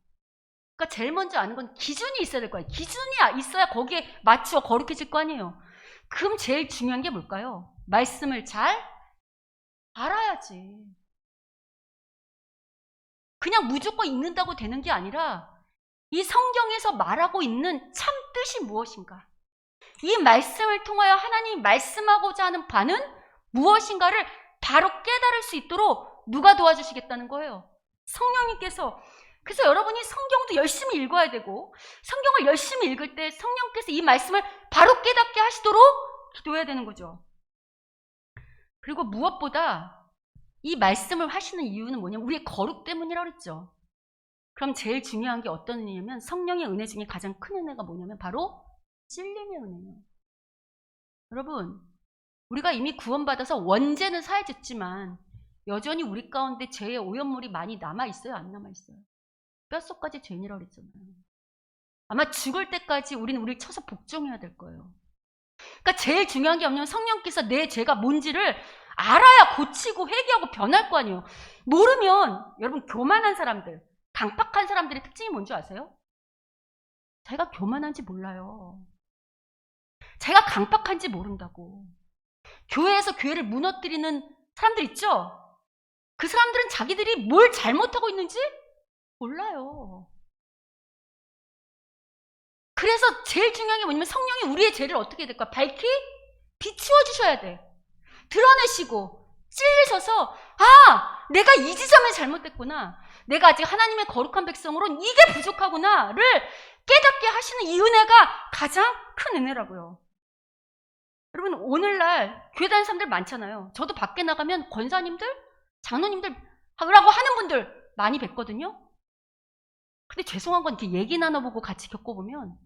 그러니까 제일 먼저 아는 건 기준이 있어야 될 거예요. 기준이 있어야 거기에 맞추어 거룩해질 거 아니에요. 그럼 제일 중요한 게 뭘까요? 말씀을 잘 알아야지. 그냥 무조건 읽는다고 되는 게 아니라 이 성경에서 말하고 있는 참 뜻이 무엇인가? 이 말씀을 통하여 하나님이 말씀하고자 하는 바는 무엇인가를 바로 깨달을 수 있도록 누가 도와주시겠다는 거예요? 성령님께서. 그래서 여러분이 성경도 열심히 읽어야 되고 성경을 열심히 읽을 때 성령께서 이 말씀을 바로 깨닫게 하시도록 기도해야 되는 거죠. 그리고 무엇보다 이 말씀을 하시는 이유는 뭐냐면 우리의 거룩 때문이라고 그랬죠. 그럼 제일 중요한 게 어떤 은혜냐면 성령의 은혜 중에 가장 큰 은혜가 뭐냐면 바로 찔림의 은혜예요. 여러분, 우리가 이미 구원받아서 원죄는 사해졌지만 여전히 우리 가운데 죄의 오염물이 많이 남아있어요? 안 남아있어요? 뼛속까지 죄인이라고 그랬잖아요. 아마 죽을 때까지 우리는 우리를 쳐서 복종해야 될 거예요. 그러니까 제일 중요한 게 뭐냐면 성령께서 내 죄가 뭔지를 알아야 고치고 회개하고 변할 거 아니에요. 모르면 여러분 교만한 사람들, 강팍한 사람들의 특징이 뭔지 아세요? 자기가 교만한지 몰라요. 자기가 강팍한지 모른다고. 교회에서 교회를 무너뜨리는 사람들 있죠? 그 사람들은 자기들이 뭘 잘못하고 있는지 몰라요. 그래서 제일 중요한 게 뭐냐면 성령이 우리의 죄를 어떻게 해야 될까? 밝히 비추어 주셔야 돼. 드러내시고 찔리셔서 내가 이 지점에 잘못됐구나. 내가 아직 하나님의 거룩한 백성으로는 이게 부족하구나를 깨닫게 하시는 이 은혜가 가장 큰 은혜라고요. 여러분 오늘날 교회 다니는 사람들 많잖아요. 저도 밖에 나가면 권사님들, 장로님들 하라고 하는 분들 많이 뵙거든요. 근데 죄송한 건 이렇게 얘기 나눠보고 같이 겪어보면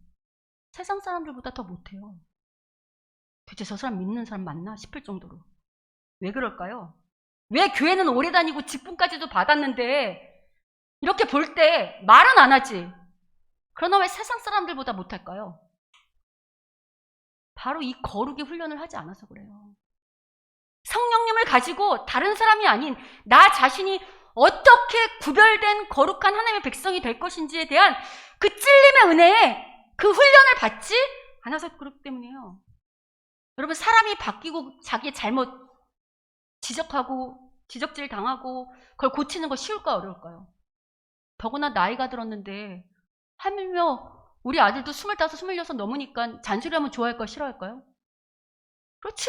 세상 사람들보다 더 못해요. 도대체 저 사람 믿는 사람 맞나 싶을 정도로. 왜 그럴까요? 왜 교회는 오래 다니고 직분까지도 받았는데 이렇게 볼 때 말은 안 하지. 그러나 왜 세상 사람들보다 못할까요? 바로 이 거룩의 훈련을 하지 않아서 그래요. 성령님을 가지고 다른 사람이 아닌 나 자신이 어떻게 구별된 거룩한 하나님의 백성이 될 것인지에 대한 그 찔림의 은혜에 그 훈련을 받지 않아서 그렇기 때문이에요. 여러분 사람이 바뀌고 자기의 잘못 지적하고 지적질 당하고 그걸 고치는 거 쉬울까요? 어려울까요? 더구나 나이가 들었는데 하물며 우리 아들도 25, 26 넘으니까 잔소리하면 좋아할까요? 싫어할까요? 그렇지.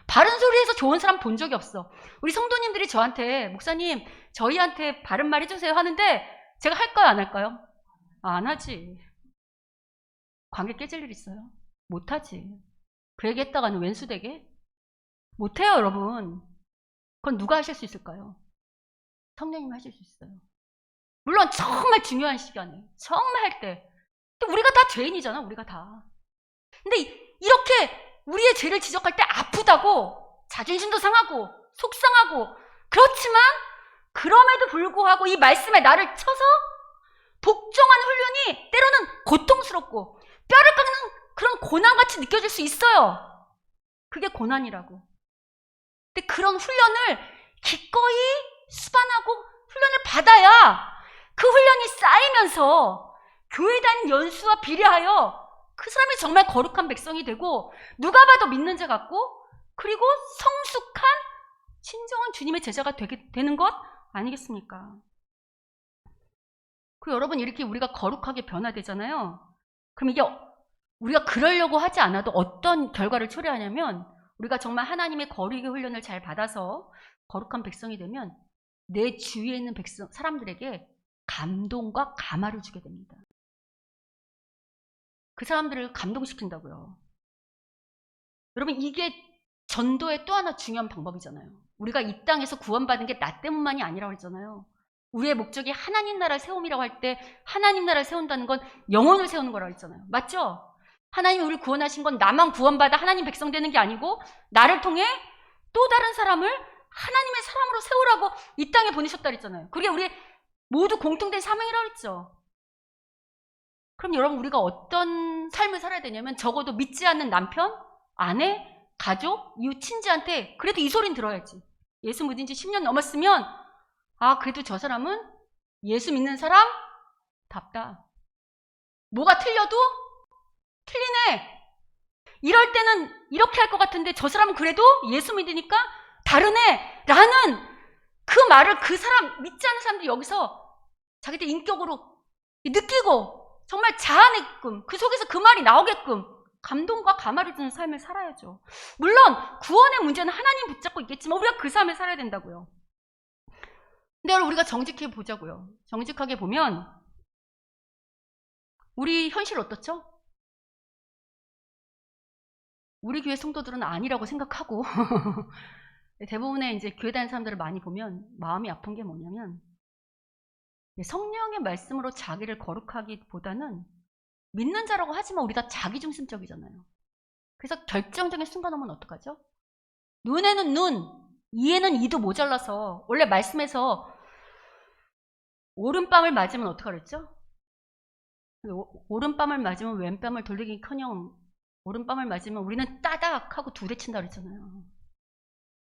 바른 소리해서 좋은 사람 본 적이 없어. 우리 성도님들이 저한테 목사님 저희한테 바른 말 해주세요 하는데 제가 할까요? 안 할까요? 안 하지. 관계 깨질 일 있어요? 못하지. 그 얘기 했다가는 왼수되게? 못해요 여러분. 그건 누가 하실 수 있을까요? 성령님이 하실 수 있어요. 물론 정말 중요한 시간에 정말 할 때. 근데 우리가 다 죄인이잖아. 우리가 다. 근데 이렇게 우리의 죄를 지적할 때 아프다고 자존심도 상하고 속상하고 그렇지만 그럼에도 불구하고 이 말씀에 나를 쳐서 복종하는 훈련이 때로는 고통스럽고 뼈를 깎는 그런 고난같이 느껴질 수 있어요. 그게 고난이라고. 근데 그런 훈련을 기꺼이 수반하고 훈련을 받아야 그 훈련이 쌓이면서 교회 다닌 연수와 비례하여 그 사람이 정말 거룩한 백성이 되고 누가 봐도 믿는 자 같고 그리고 성숙한 진정한 주님의 제자가 되는 것 아니겠습니까? 그리고 여러분, 이렇게 우리가 거룩하게 변화되잖아요. 그럼 이게 우리가 그러려고 하지 않아도 어떤 결과를 초래하냐면, 우리가 정말 하나님의 거룩의 훈련을 잘 받아서 거룩한 백성이 되면 내 주위에 있는 사람들에게 감동과 감화를 주게 됩니다. 그 사람들을 감동시킨다고요. 여러분, 이게 전도의 또 하나 중요한 방법이잖아요. 우리가 이 땅에서 구원받은 게 나 때문만이 아니라고 했잖아요. 우리의 목적이 하나님 나라를 세움이라고 할 때, 하나님 나라를 세운다는 건 영혼을 세우는 거라고 했잖아요. 맞죠? 하나님이 우리를 구원하신 건 나만 구원받아 하나님 백성 되는 게 아니고, 나를 통해 또 다른 사람을 하나님의 사람으로 세우라고 이 땅에 보내셨다 그랬잖아요. 그게 우리 모두 공통된 사명이라고 했죠. 그럼 여러분, 우리가 어떤 삶을 살아야 되냐면, 적어도 믿지 않는 남편, 아내, 가족, 이웃, 친지한테 그래도 이 소리는 들어야지. 예수 믿은 지 10년 넘었으면, 아, 그래도 저 사람은 예수 믿는 사람답다. 뭐가 틀려도 틀리네. 이럴 때는 이렇게 할 것 같은데 저 사람은 그래도 예수 믿으니까 다르네 라는 그 말을 그 사람, 믿지 않는 사람들이 여기서 자기들 인격으로 느끼고 정말 자아내게끔, 그 속에서 그 말이 나오게끔 감동과 감화를 주는 삶을 살아야죠. 물론 구원의 문제는 하나님 붙잡고 있겠지만 우리가 그 삶을 살아야 된다고요. 근데 여러분, 우리가 정직하게 보자고요. 정직하게 보면 우리 현실 어떻죠? 우리 교회 성도들은 아니라고 생각하고 대부분의 이제 교회 다니는 사람들을 많이 보면 마음이 아픈 게 뭐냐면, 성령의 말씀으로 자기를 거룩하기보다는 믿는 자라고 하지만 우리 다 자기중심적이잖아요. 그래서 결정적인 순간 오면 어떡하죠? 눈에는 눈, 이에는 이도 모자라서, 원래 말씀에서 오른뺨을 맞으면 어떡하 그랬죠? 오른뺨을 맞으면 왼뺨을 돌리기커녕 오른뺨을 맞으면 우리는 따닥 하고 두 대 친다 그랬잖아요.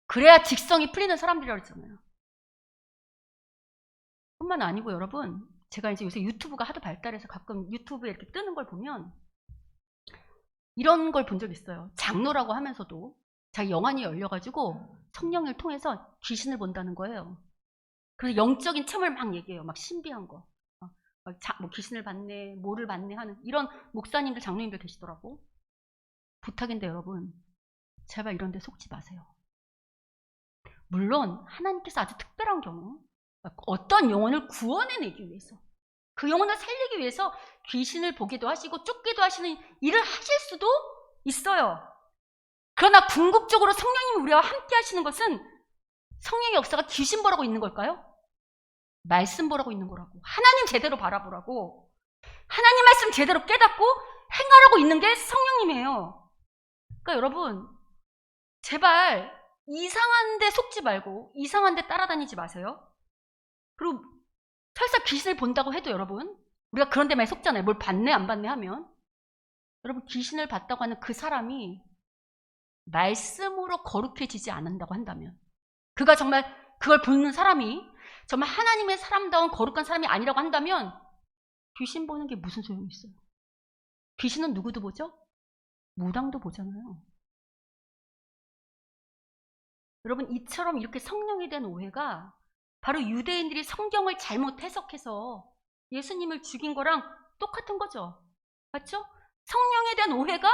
그래야 직성이 풀리는 사람들이라고 그랬잖아요. 뿐만 아니고 여러분, 제가 이제 요새 유튜브가 하도 발달해서 가끔 유튜브에 이렇게 뜨는 걸 보면 이런 걸 본 적 있어요. 장로라고 하면서도 자기 영안이 열려가지고 성령을 통해서 귀신을 본다는 거예요. 그래서 영적인 체험을 막 얘기해요. 막 신비한 거. 뭐 귀신을 봤네, 뭐를 봤네 하는 이런 목사님들, 장로님들 계시더라고. 부탁인데 여러분, 제발 이런 데 속지 마세요. 물론 하나님께서 아주 특별한 경우, 어떤 영혼을 구원해내기 위해서, 그 영혼을 살리기 위해서 귀신을 보기도 하시고 쫓기도 하시는 일을 하실 수도 있어요. 그러나 궁극적으로 성령님이 우리와 함께 하시는 것은 성령의 역사가 귀신 보라고 있는 걸까요? 말씀 보라고 있는 거라고. 하나님 제대로 바라보라고. 하나님 말씀 제대로 깨닫고 행하라고 있는 게 성령님이에요. 그러니까 여러분, 제발 이상한 데 속지 말고 이상한 데 따라다니지 마세요. 그리고 설사 귀신을 본다고 해도 여러분, 우리가 그런 데만 속잖아요. 뭘 봤네 안 봤네 하면. 여러분, 귀신을 봤다고 하는 그 사람이 말씀으로 거룩해지지 않는다고 한다면, 그가 정말 그걸 보는 사람이 정말 하나님의 사람다운 거룩한 사람이 아니라고 한다면 귀신 보는 게 무슨 소용이 있어요? 귀신은 누구도 보죠? 무당도 보잖아요. 여러분, 이처럼 이렇게 성령에 대한 오해가 바로 유대인들이 성경을 잘못 해석해서 예수님을 죽인 거랑 똑같은 거죠. 맞죠? 성령에 대한 오해가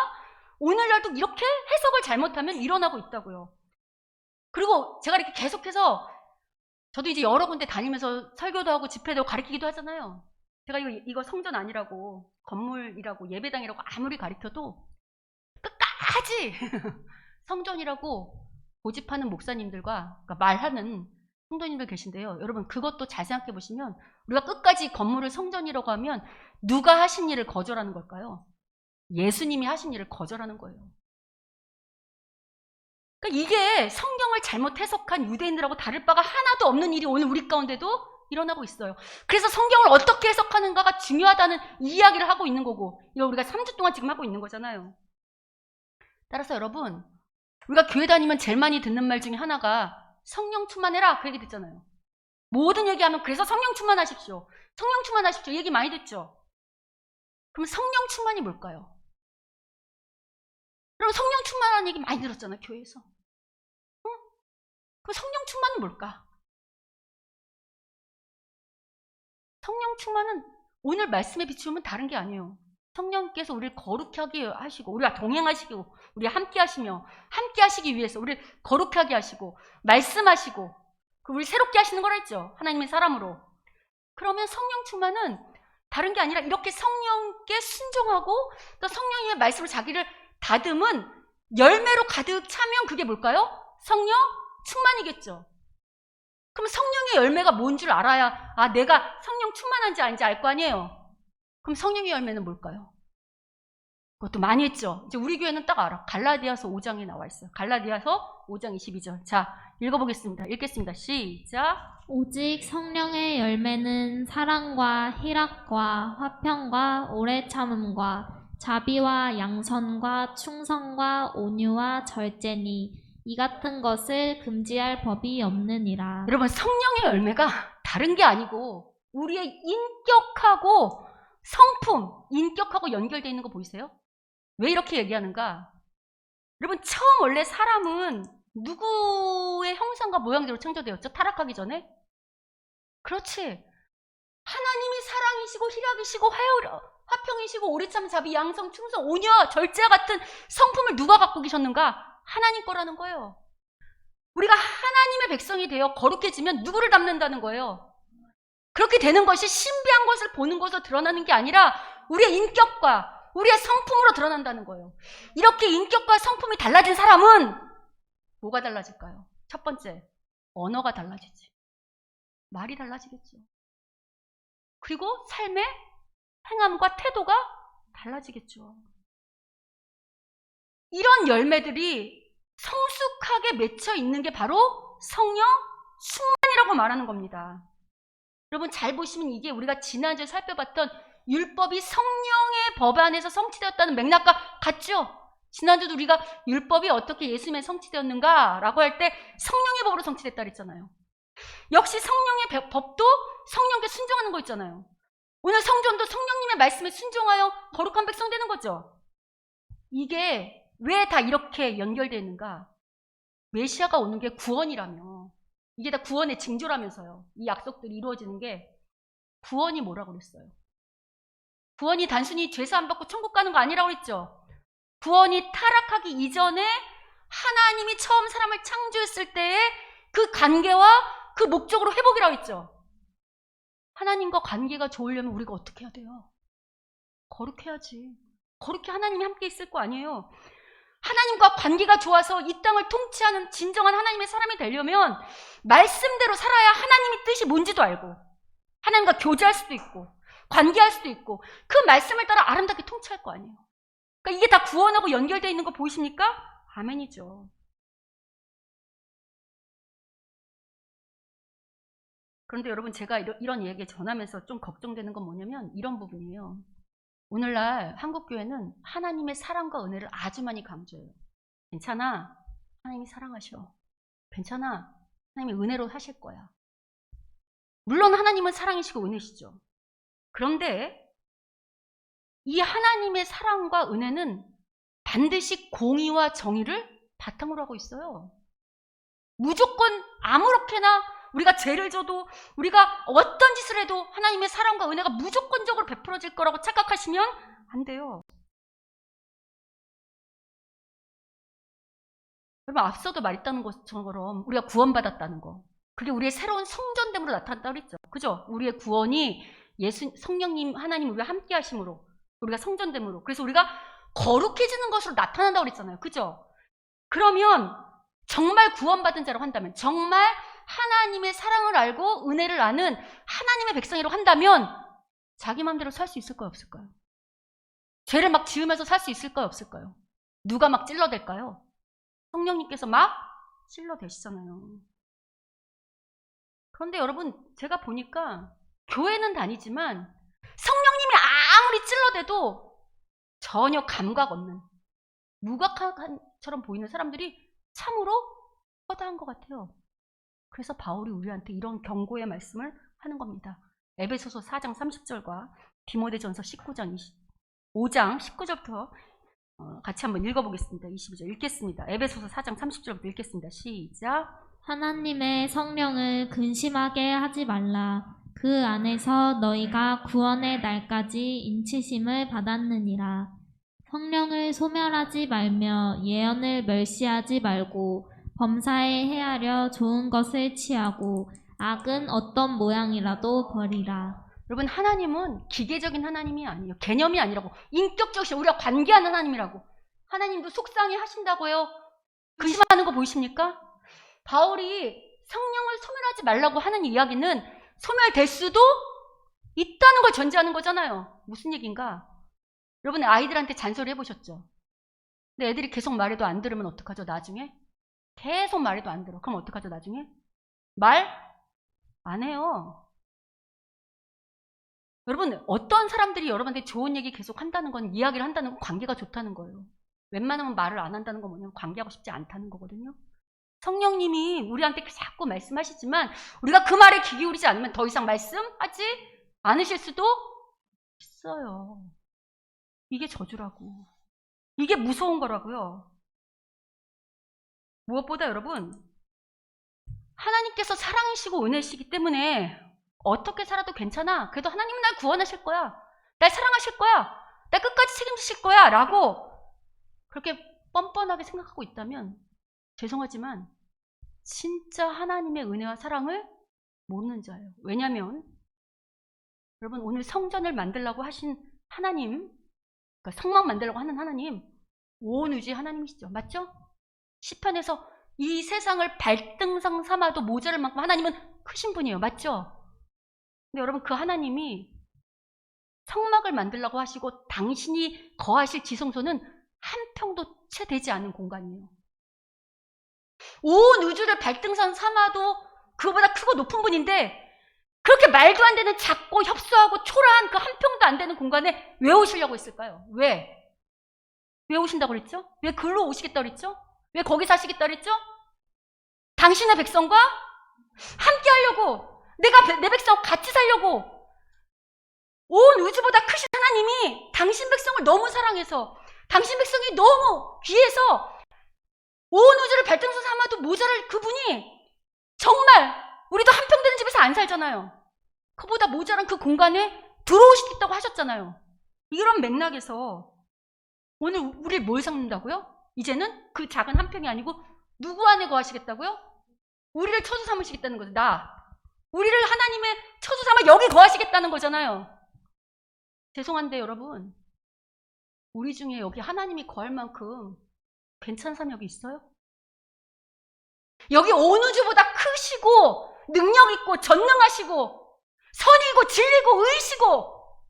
오늘날도 이렇게 해석을 잘못하면 일어나고 있다고요. 그리고 제가 이렇게 계속해서, 저도 이제 여러 군데 다니면서 설교도 하고 집회도 가르치기도 하잖아요. 제가 이거 성전 아니라고, 건물이라고, 예배당이라고 아무리 가르쳐도 끝까지 성전이라고 고집하는 목사님들과, 그러니까 말하는 성도님들 계신데요. 여러분, 그것도 잘 생각해 보시면 우리가 끝까지 건물을 성전이라고 하면 누가 하신 일을 거절하는 걸까요? 예수님이 하신 일을 거절하는 거예요. 그러니까 이게 성경을 잘못 해석한 유대인들하고 다를 바가 하나도 없는 일이 오늘 우리 가운데도 일어나고 있어요. 그래서 성경을 어떻게 해석하는가가 중요하다는 이야기를 하고 있는 거고, 이거 우리가 3주 동안 지금 하고 있는 거잖아요. 따라서 여러분, 우리가 교회 다니면 제일 많이 듣는 말 중에 하나가 성령 충만해라, 그 얘기 듣잖아요. 모든 얘기하면 그래서 성령 충만하십시오, 성령 충만하십시오 얘기 많이 듣죠. 그럼 성령 충만이 뭘까요? 그럼 성령 충만하는 얘기 많이 들었잖아요, 교회에서. 응? 그럼 성령 충만은 뭘까? 성령 충만은 오늘 말씀에 비추면 다른 게 아니에요. 성령께서 우리를 거룩하게 하시고 우리가 동행하시고 우리 함께 하시며 함께 하시기 위해서 우리를 거룩하게 하시고 말씀하시고 우리 새롭게 하시는 거라 했죠. 하나님의 사람으로. 그러면 성령 충만은 다른 게 아니라 이렇게 성령께 순종하고 또 성령의 말씀을 자기를 다듬은 열매로 가득 차면 그게 뭘까요? 성령 충만이겠죠. 그럼 성령의 열매가 뭔 줄 알아야 내가 성령 충만한지 아닌지 알 거 아니에요. 그럼 성령의 열매는 뭘까요? 그것도 많이 했죠. 이제 우리 교회는 딱 알아. 갈라디아서 5장에 나와 있어요. 갈라디아서 5장 22절. 자, 읽어보겠습니다. 읽겠습니다. 시작. 오직 성령의 열매는 사랑과 희락과 화평과 오래 참음과 자비와 양선과 충성과 온유와 절제니 이 같은 것을 금지할 법이 없느니라. 여러분, 성령의 열매가 다른 게 아니고 우리의 인격하고 성품, 인격하고 연결되어 있는 거 보이세요? 왜 이렇게 얘기하는가? 여러분, 처음 원래 사람은 누구의 형상과 모양대로 창조되었죠? 타락하기 전에? 그렇지. 하나님이 사랑이시고 희락이시고 화평이시고 오래참 자비 양성 충성 온유와 절제와 같은 성품을 누가 갖고 계셨는가? 하나님 거라는 거예요. 우리가 하나님의 백성이 되어 거룩해지면 누구를 닮는다는 거예요? 그렇게 되는 것이 신비한 것을 보는 것으로 드러나는 게 아니라 우리의 인격과 우리의 성품으로 드러난다는 거예요. 이렇게 인격과 성품이 달라진 사람은 뭐가 달라질까요? 첫 번째, 언어가 달라지지. 말이 달라지겠죠. 그리고 삶의 행함과 태도가 달라지겠죠. 이런 열매들이 성숙하게 맺혀 있는 게 바로 성령 충만이라고 말하는 겁니다. 여러분 잘 보시면 이게 우리가 지난주에 살펴봤던 율법이 성령의 법 안에서 성취되었다는 맥락과 같죠? 지난주도 우리가 율법이 어떻게 예수님에 성취되었는가 라고 할 때 성령의 법으로 성취됐다 그랬잖아요. 역시 성령의 법도 성령께 순종하는 거 있잖아요. 오늘 성전도 성령님의 말씀에 순종하여 거룩한 백성 되는 거죠. 이게 왜 다 이렇게 연결되어 있는가? 메시아가 오는 게 구원이라며. 이게 다 구원의 징조라면서요. 이 약속들이 이루어지는 게 구원이 뭐라고 그랬어요? 구원이 단순히 죄사함 받고 천국 가는 거 아니라고 그랬죠. 구원이 타락하기 이전에 하나님이 처음 사람을 창조했을 때의 그 관계와 그 목적으로 회복이라고 했죠. 하나님과 관계가 좋으려면 우리가 어떻게 해야 돼요? 거룩해야지. 거룩해 하나님이 함께 있을 거 아니에요. 하나님과 관계가 좋아서 이 땅을 통치하는 진정한 하나님의 사람이 되려면 말씀대로 살아야 하나님의 뜻이 뭔지도 알고 하나님과 교제할 수도 있고 관계할 수도 있고 그 말씀을 따라 아름답게 통치할 거 아니에요. 그러니까 이게 다 구원하고 연결되어 있는 거 보이십니까? 아멘이죠. 그런데 여러분 제가 이런 얘기 전하면서 좀 걱정되는 건 뭐냐면 이런 부분이에요. 오늘날 한국교회는 하나님의 사랑과 은혜를 아주 많이 강조해요. 괜찮아. 하나님이 사랑하셔. 괜찮아. 하나님이 은혜로 하실 거야. 물론 하나님은 사랑이시고 은혜시죠. 그런데 이 하나님의 사랑과 은혜는 반드시 공의와 정의를 바탕으로 하고 있어요. 무조건 아무렇게나 우리가 죄를 져도 우리가 어떤 짓을 해도 하나님의 사랑과 은혜가 무조건적으로 베풀어질 거라고 착각하시면 안 돼요. 여러분 앞서도 말했다는 것처럼 우리가 구원받았다는 거 그게 우리의 새로운 성전됨으로 나타났다고 그랬죠. 그죠? 우리의 구원이 성령님 하나님 우리와 함께 하심으로 우리가 성전됨으로 그래서 우리가 거룩해지는 것으로 나타난다고 그랬잖아요. 그죠? 그러면 정말 구원받은 자라고 한다면 정말 하나님의 사랑을 알고 은혜를 아는 하나님의 백성이라고 한다면 자기 마음대로 살 수 있을까요? 없을까요? 죄를 막 지으면서 살 수 있을까요? 없을까요? 누가 막 찔러댈까요? 성령님께서 막 찔러대시잖아요. 그런데 여러분 제가 보니까 교회는 다니지만 성령님이 아무리 찔러대도 전혀 감각 없는 무각한처럼 보이는 사람들이 참으로 허다한 것 같아요. 그래서 바울이 우리한테 이런 경고의 말씀을 하는 겁니다. 에베소서 4장 30절과 디모데전서 5장 19절부터 같이 한번 읽어보겠습니다. 22절 읽겠습니다. 에베소서 4장 30절부터 읽겠습니다. 시작. 하나님의 성령을 근심하게 하지 말라. 그 안에서 너희가 구원의 날까지 인치심을 받았느니라. 성령을 소멸하지 말며 예언을 멸시하지 말고 범사에 헤아려 좋은 것을 취하고 악은 어떤 모양이라도 버리라. 여러분, 하나님은 기계적인 하나님이 아니에요. 개념이 아니라고. 인격적이신 우리가 관계하는 하나님이라고. 하나님도 속상해 하신다고요. 근심하는 거 보이십니까? 바울이 성령을 소멸하지 말라고 하는 이야기는 소멸될 수도 있다는 걸 전제하는 거잖아요. 무슨 얘기인가? 여러분, 아이들한테 잔소리 해보셨죠? 근데 애들이 계속 말해도 안 들으면 어떡하죠, 나중에? 계속 말해도 안 들어. 그럼 어떡하죠, 나중에? 말 안 해요. 여러분, 어떤 사람들이 여러분한테 좋은 얘기 계속 한다는 건, 이야기를 한다는 건 관계가 좋다는 거예요. 웬만하면 말을 안 한다는 건 뭐냐면 관계하고 싶지 않다는 거거든요. 성령님이 우리한테 자꾸 말씀하시지만 우리가 그 말에 귀 기울이지 않으면 더 이상 말씀하지 않으실 수도 있어요. 이게 저주라고. 이게 무서운 거라고요. 무엇보다 여러분, 하나님께서 사랑이시고 은혜시기 때문에 어떻게 살아도 괜찮아. 그래도 하나님은 날 구원하실 거야. 날 사랑하실 거야. 날 끝까지 책임지실 거야. 라고 그렇게 뻔뻔하게 생각하고 있다면 죄송하지만 진짜 하나님의 은혜와 사랑을 모르는 자예요. 왜냐하면 여러분, 오늘 성전을 만들라고 하신 하나님, 그러니까 성막 만들라고 하는 하나님, 온 우주의 하나님이시죠. 맞죠? 시편에서 이 세상을 발등상 삼아도 모자랄 만큼 하나님은 크신 분이에요. 맞죠? 근데 여러분, 그 하나님이 성막을 만들라고 하시고 당신이 거하실 지성소는 한 평도 채 되지 않은 공간이에요. 온 우주를 발등상 삼아도 그거보다 크고 높은 분인데 그렇게 말도 안 되는 작고 협소하고 초라한 그 한 평도 안 되는 공간에 왜 오시려고 했을까요? 왜? 왜 오신다고 그랬죠? 왜 글로 오시겠다고 그랬죠? 왜 거기 사시겠다고 그랬죠? 당신의 백성과 함께 하려고, 내가 내 백성과 같이 살려고. 온 우주보다 크신 하나님이 당신 백성을 너무 사랑해서, 당신 백성이 너무 귀해서 온 우주를 발등상 삼아도 모자랄 그분이 정말 우리도 한 평 되는 집에서 안 살잖아요. 그보다 모자란 그 공간에 들어오시겠다고 하셨잖아요. 이런 맥락에서 오늘 우리를 뭘 삼는다고요? 이제는 그 작은 한 평이 아니고 누구 안에 거하시겠다고요? 우리를 처소 삼으시겠다는 거죠. 우리를 하나님의 처소 삼아 여기 거하시겠다는 거잖아요. 죄송한데 여러분, 우리 중에 여기 하나님이 거할 만큼 괜찮은 사람이 여기 있어요? 여기 온 우주보다 크시고 능력 있고 전능하시고 선이고 진리고 의시고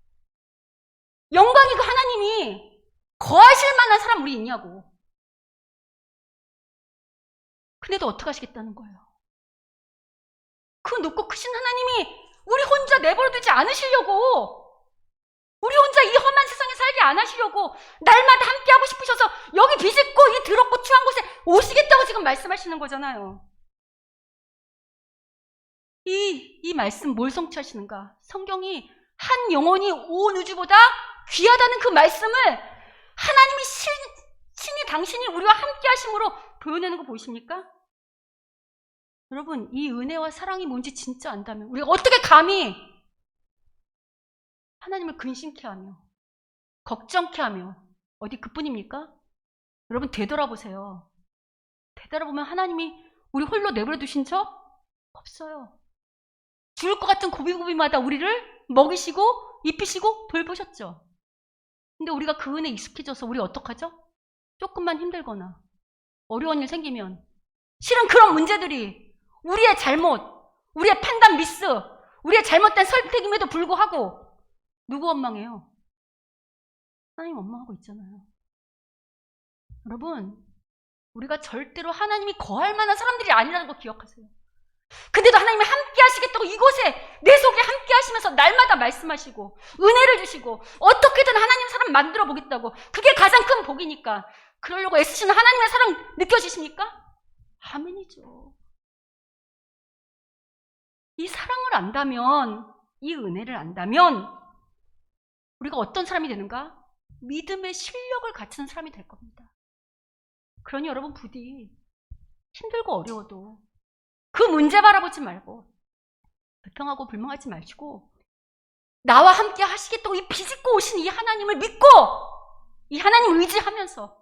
영광이고 하나님이 거하실 만한 사람 우리 있냐고. 근데도 어떻게 하시겠다는 거예요? 그 높고 크신 하나님이 우리 혼자 내버려두지 않으시려고, 우리 혼자 이 험한 세상에 살게 안 하시려고 날마다 함께 하고 싶으셔서 여기 비집고 이 더럽고 추한 곳에 오시겠다고 지금 말씀하시는 거잖아요. 이 말씀 뭘 성취하시는가? 성경이 한 영혼이 온 우주보다 귀하다는 그 말씀을 하나님이 신이 당신이 우리와 함께 하심으로 보여내는 거 보이십니까? 여러분, 이 은혜와 사랑이 뭔지 진짜 안다면 우리가 어떻게 감히 하나님을 근심케 하며 걱정케 하며 어디 그뿐입니까? 여러분, 되돌아보세요. 되돌아보면 하나님이 우리 홀로 내버려 두신 적 없어요. 죽을 것 같은 고비고비마다 우리를 먹이시고 입히시고 돌보셨죠. 근데 우리가 그 은혜에 익숙해져서 우리 어떡하죠? 조금만 힘들거나 어려운 일 생기면 실은 그런 문제들이 우리의 잘못, 우리의 판단 미스, 우리의 잘못된 선택임에도 불구하고 누구 원망해요? 하나님 원망하고 있잖아요. 여러분, 우리가 절대로 하나님이 거할 만한 사람들이 아니라는 거 기억하세요. 근데도 하나님이 함께 하시겠다고 이곳에 내 속에 함께 하시면서 날마다 말씀하시고 은혜를 주시고 어떻게든 하나님 사람 만들어 보겠다고, 그게 가장 큰 복이니까 그러려고 애쓰시는 하나님의 사랑 느껴지십니까? 아멘이죠. 이 사랑을 안다면, 이 은혜를 안다면 우리가 어떤 사람이 되는가? 믿음의 실력을 갖추는 사람이 될 겁니다. 그러니 여러분, 부디 힘들고 어려워도 그 문제 바라보지 말고 불평하고 불만하지 마시고 나와 함께 하시겠다고 이 비집고 오신 이 하나님을 믿고 이 하나님 의지하면서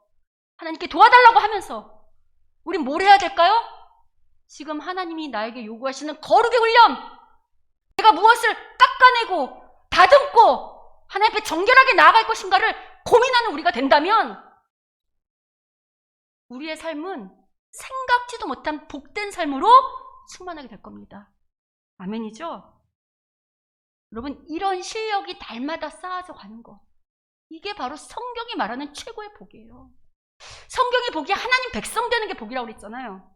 하나님께 도와달라고 하면서 우린 뭘 해야 될까요? 지금 하나님이 나에게 요구하시는 거룩의 훈련, 내가 무엇을 깎아내고 다듬고 하나님 앞에 정결하게 나아갈 것인가를 고민하는 우리가 된다면 우리의 삶은 생각지도 못한 복된 삶으로 충만하게 될 겁니다. 아멘이죠? 여러분, 이런 실력이 날마다 쌓아져 가는 거, 이게 바로 성경이 말하는 최고의 복이에요. 성경이 복이 하나님 백성 되는 게 복이라고 그랬잖아요.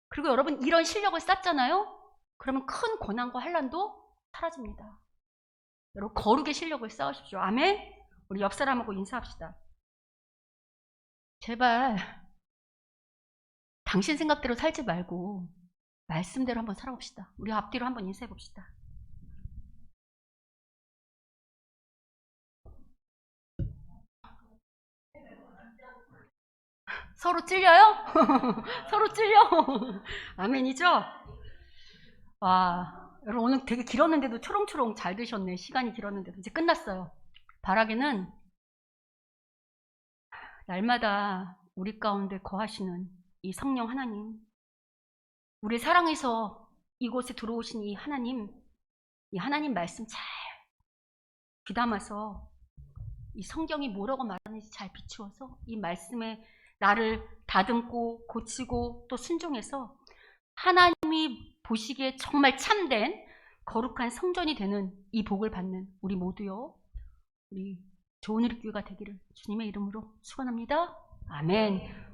그리고 여러분, 이런 실력을 쌓잖아요? 그러면 큰 고난과 환난도 사라집니다. 여러분, 거룩의 실력을 쌓으십시오. 아멘? 우리 옆 사람하고 인사합시다. 제발 당신 생각대로 살지 말고 말씀대로 한번 살아봅시다. 우리 앞뒤로 한번 인사해 봅시다. 서로 찔려요? 서로 찔려? 아멘이죠? 와, 여러분 오늘 되게 길었는데도 초롱초롱 잘 드셨네. 시간이 길었는데도 이제 끝났어요. 바라기는 날마다 우리 가운데 거하시는 이 성령 하나님, 우리 사랑해서 이곳에 들어오신 이 하나님 말씀 잘 귀담아서 이 성경이 뭐라고 말하는지 잘 비추어서 이 말씀에 나를 다듬고 고치고 또 순종해서 하나님이 보시기에 정말 참된 거룩한 성전이 되는 이 복을 받는 우리 모두요, 우리 좋은 우리 교회가 되기를 주님의 이름으로 축원합니다. 아멘.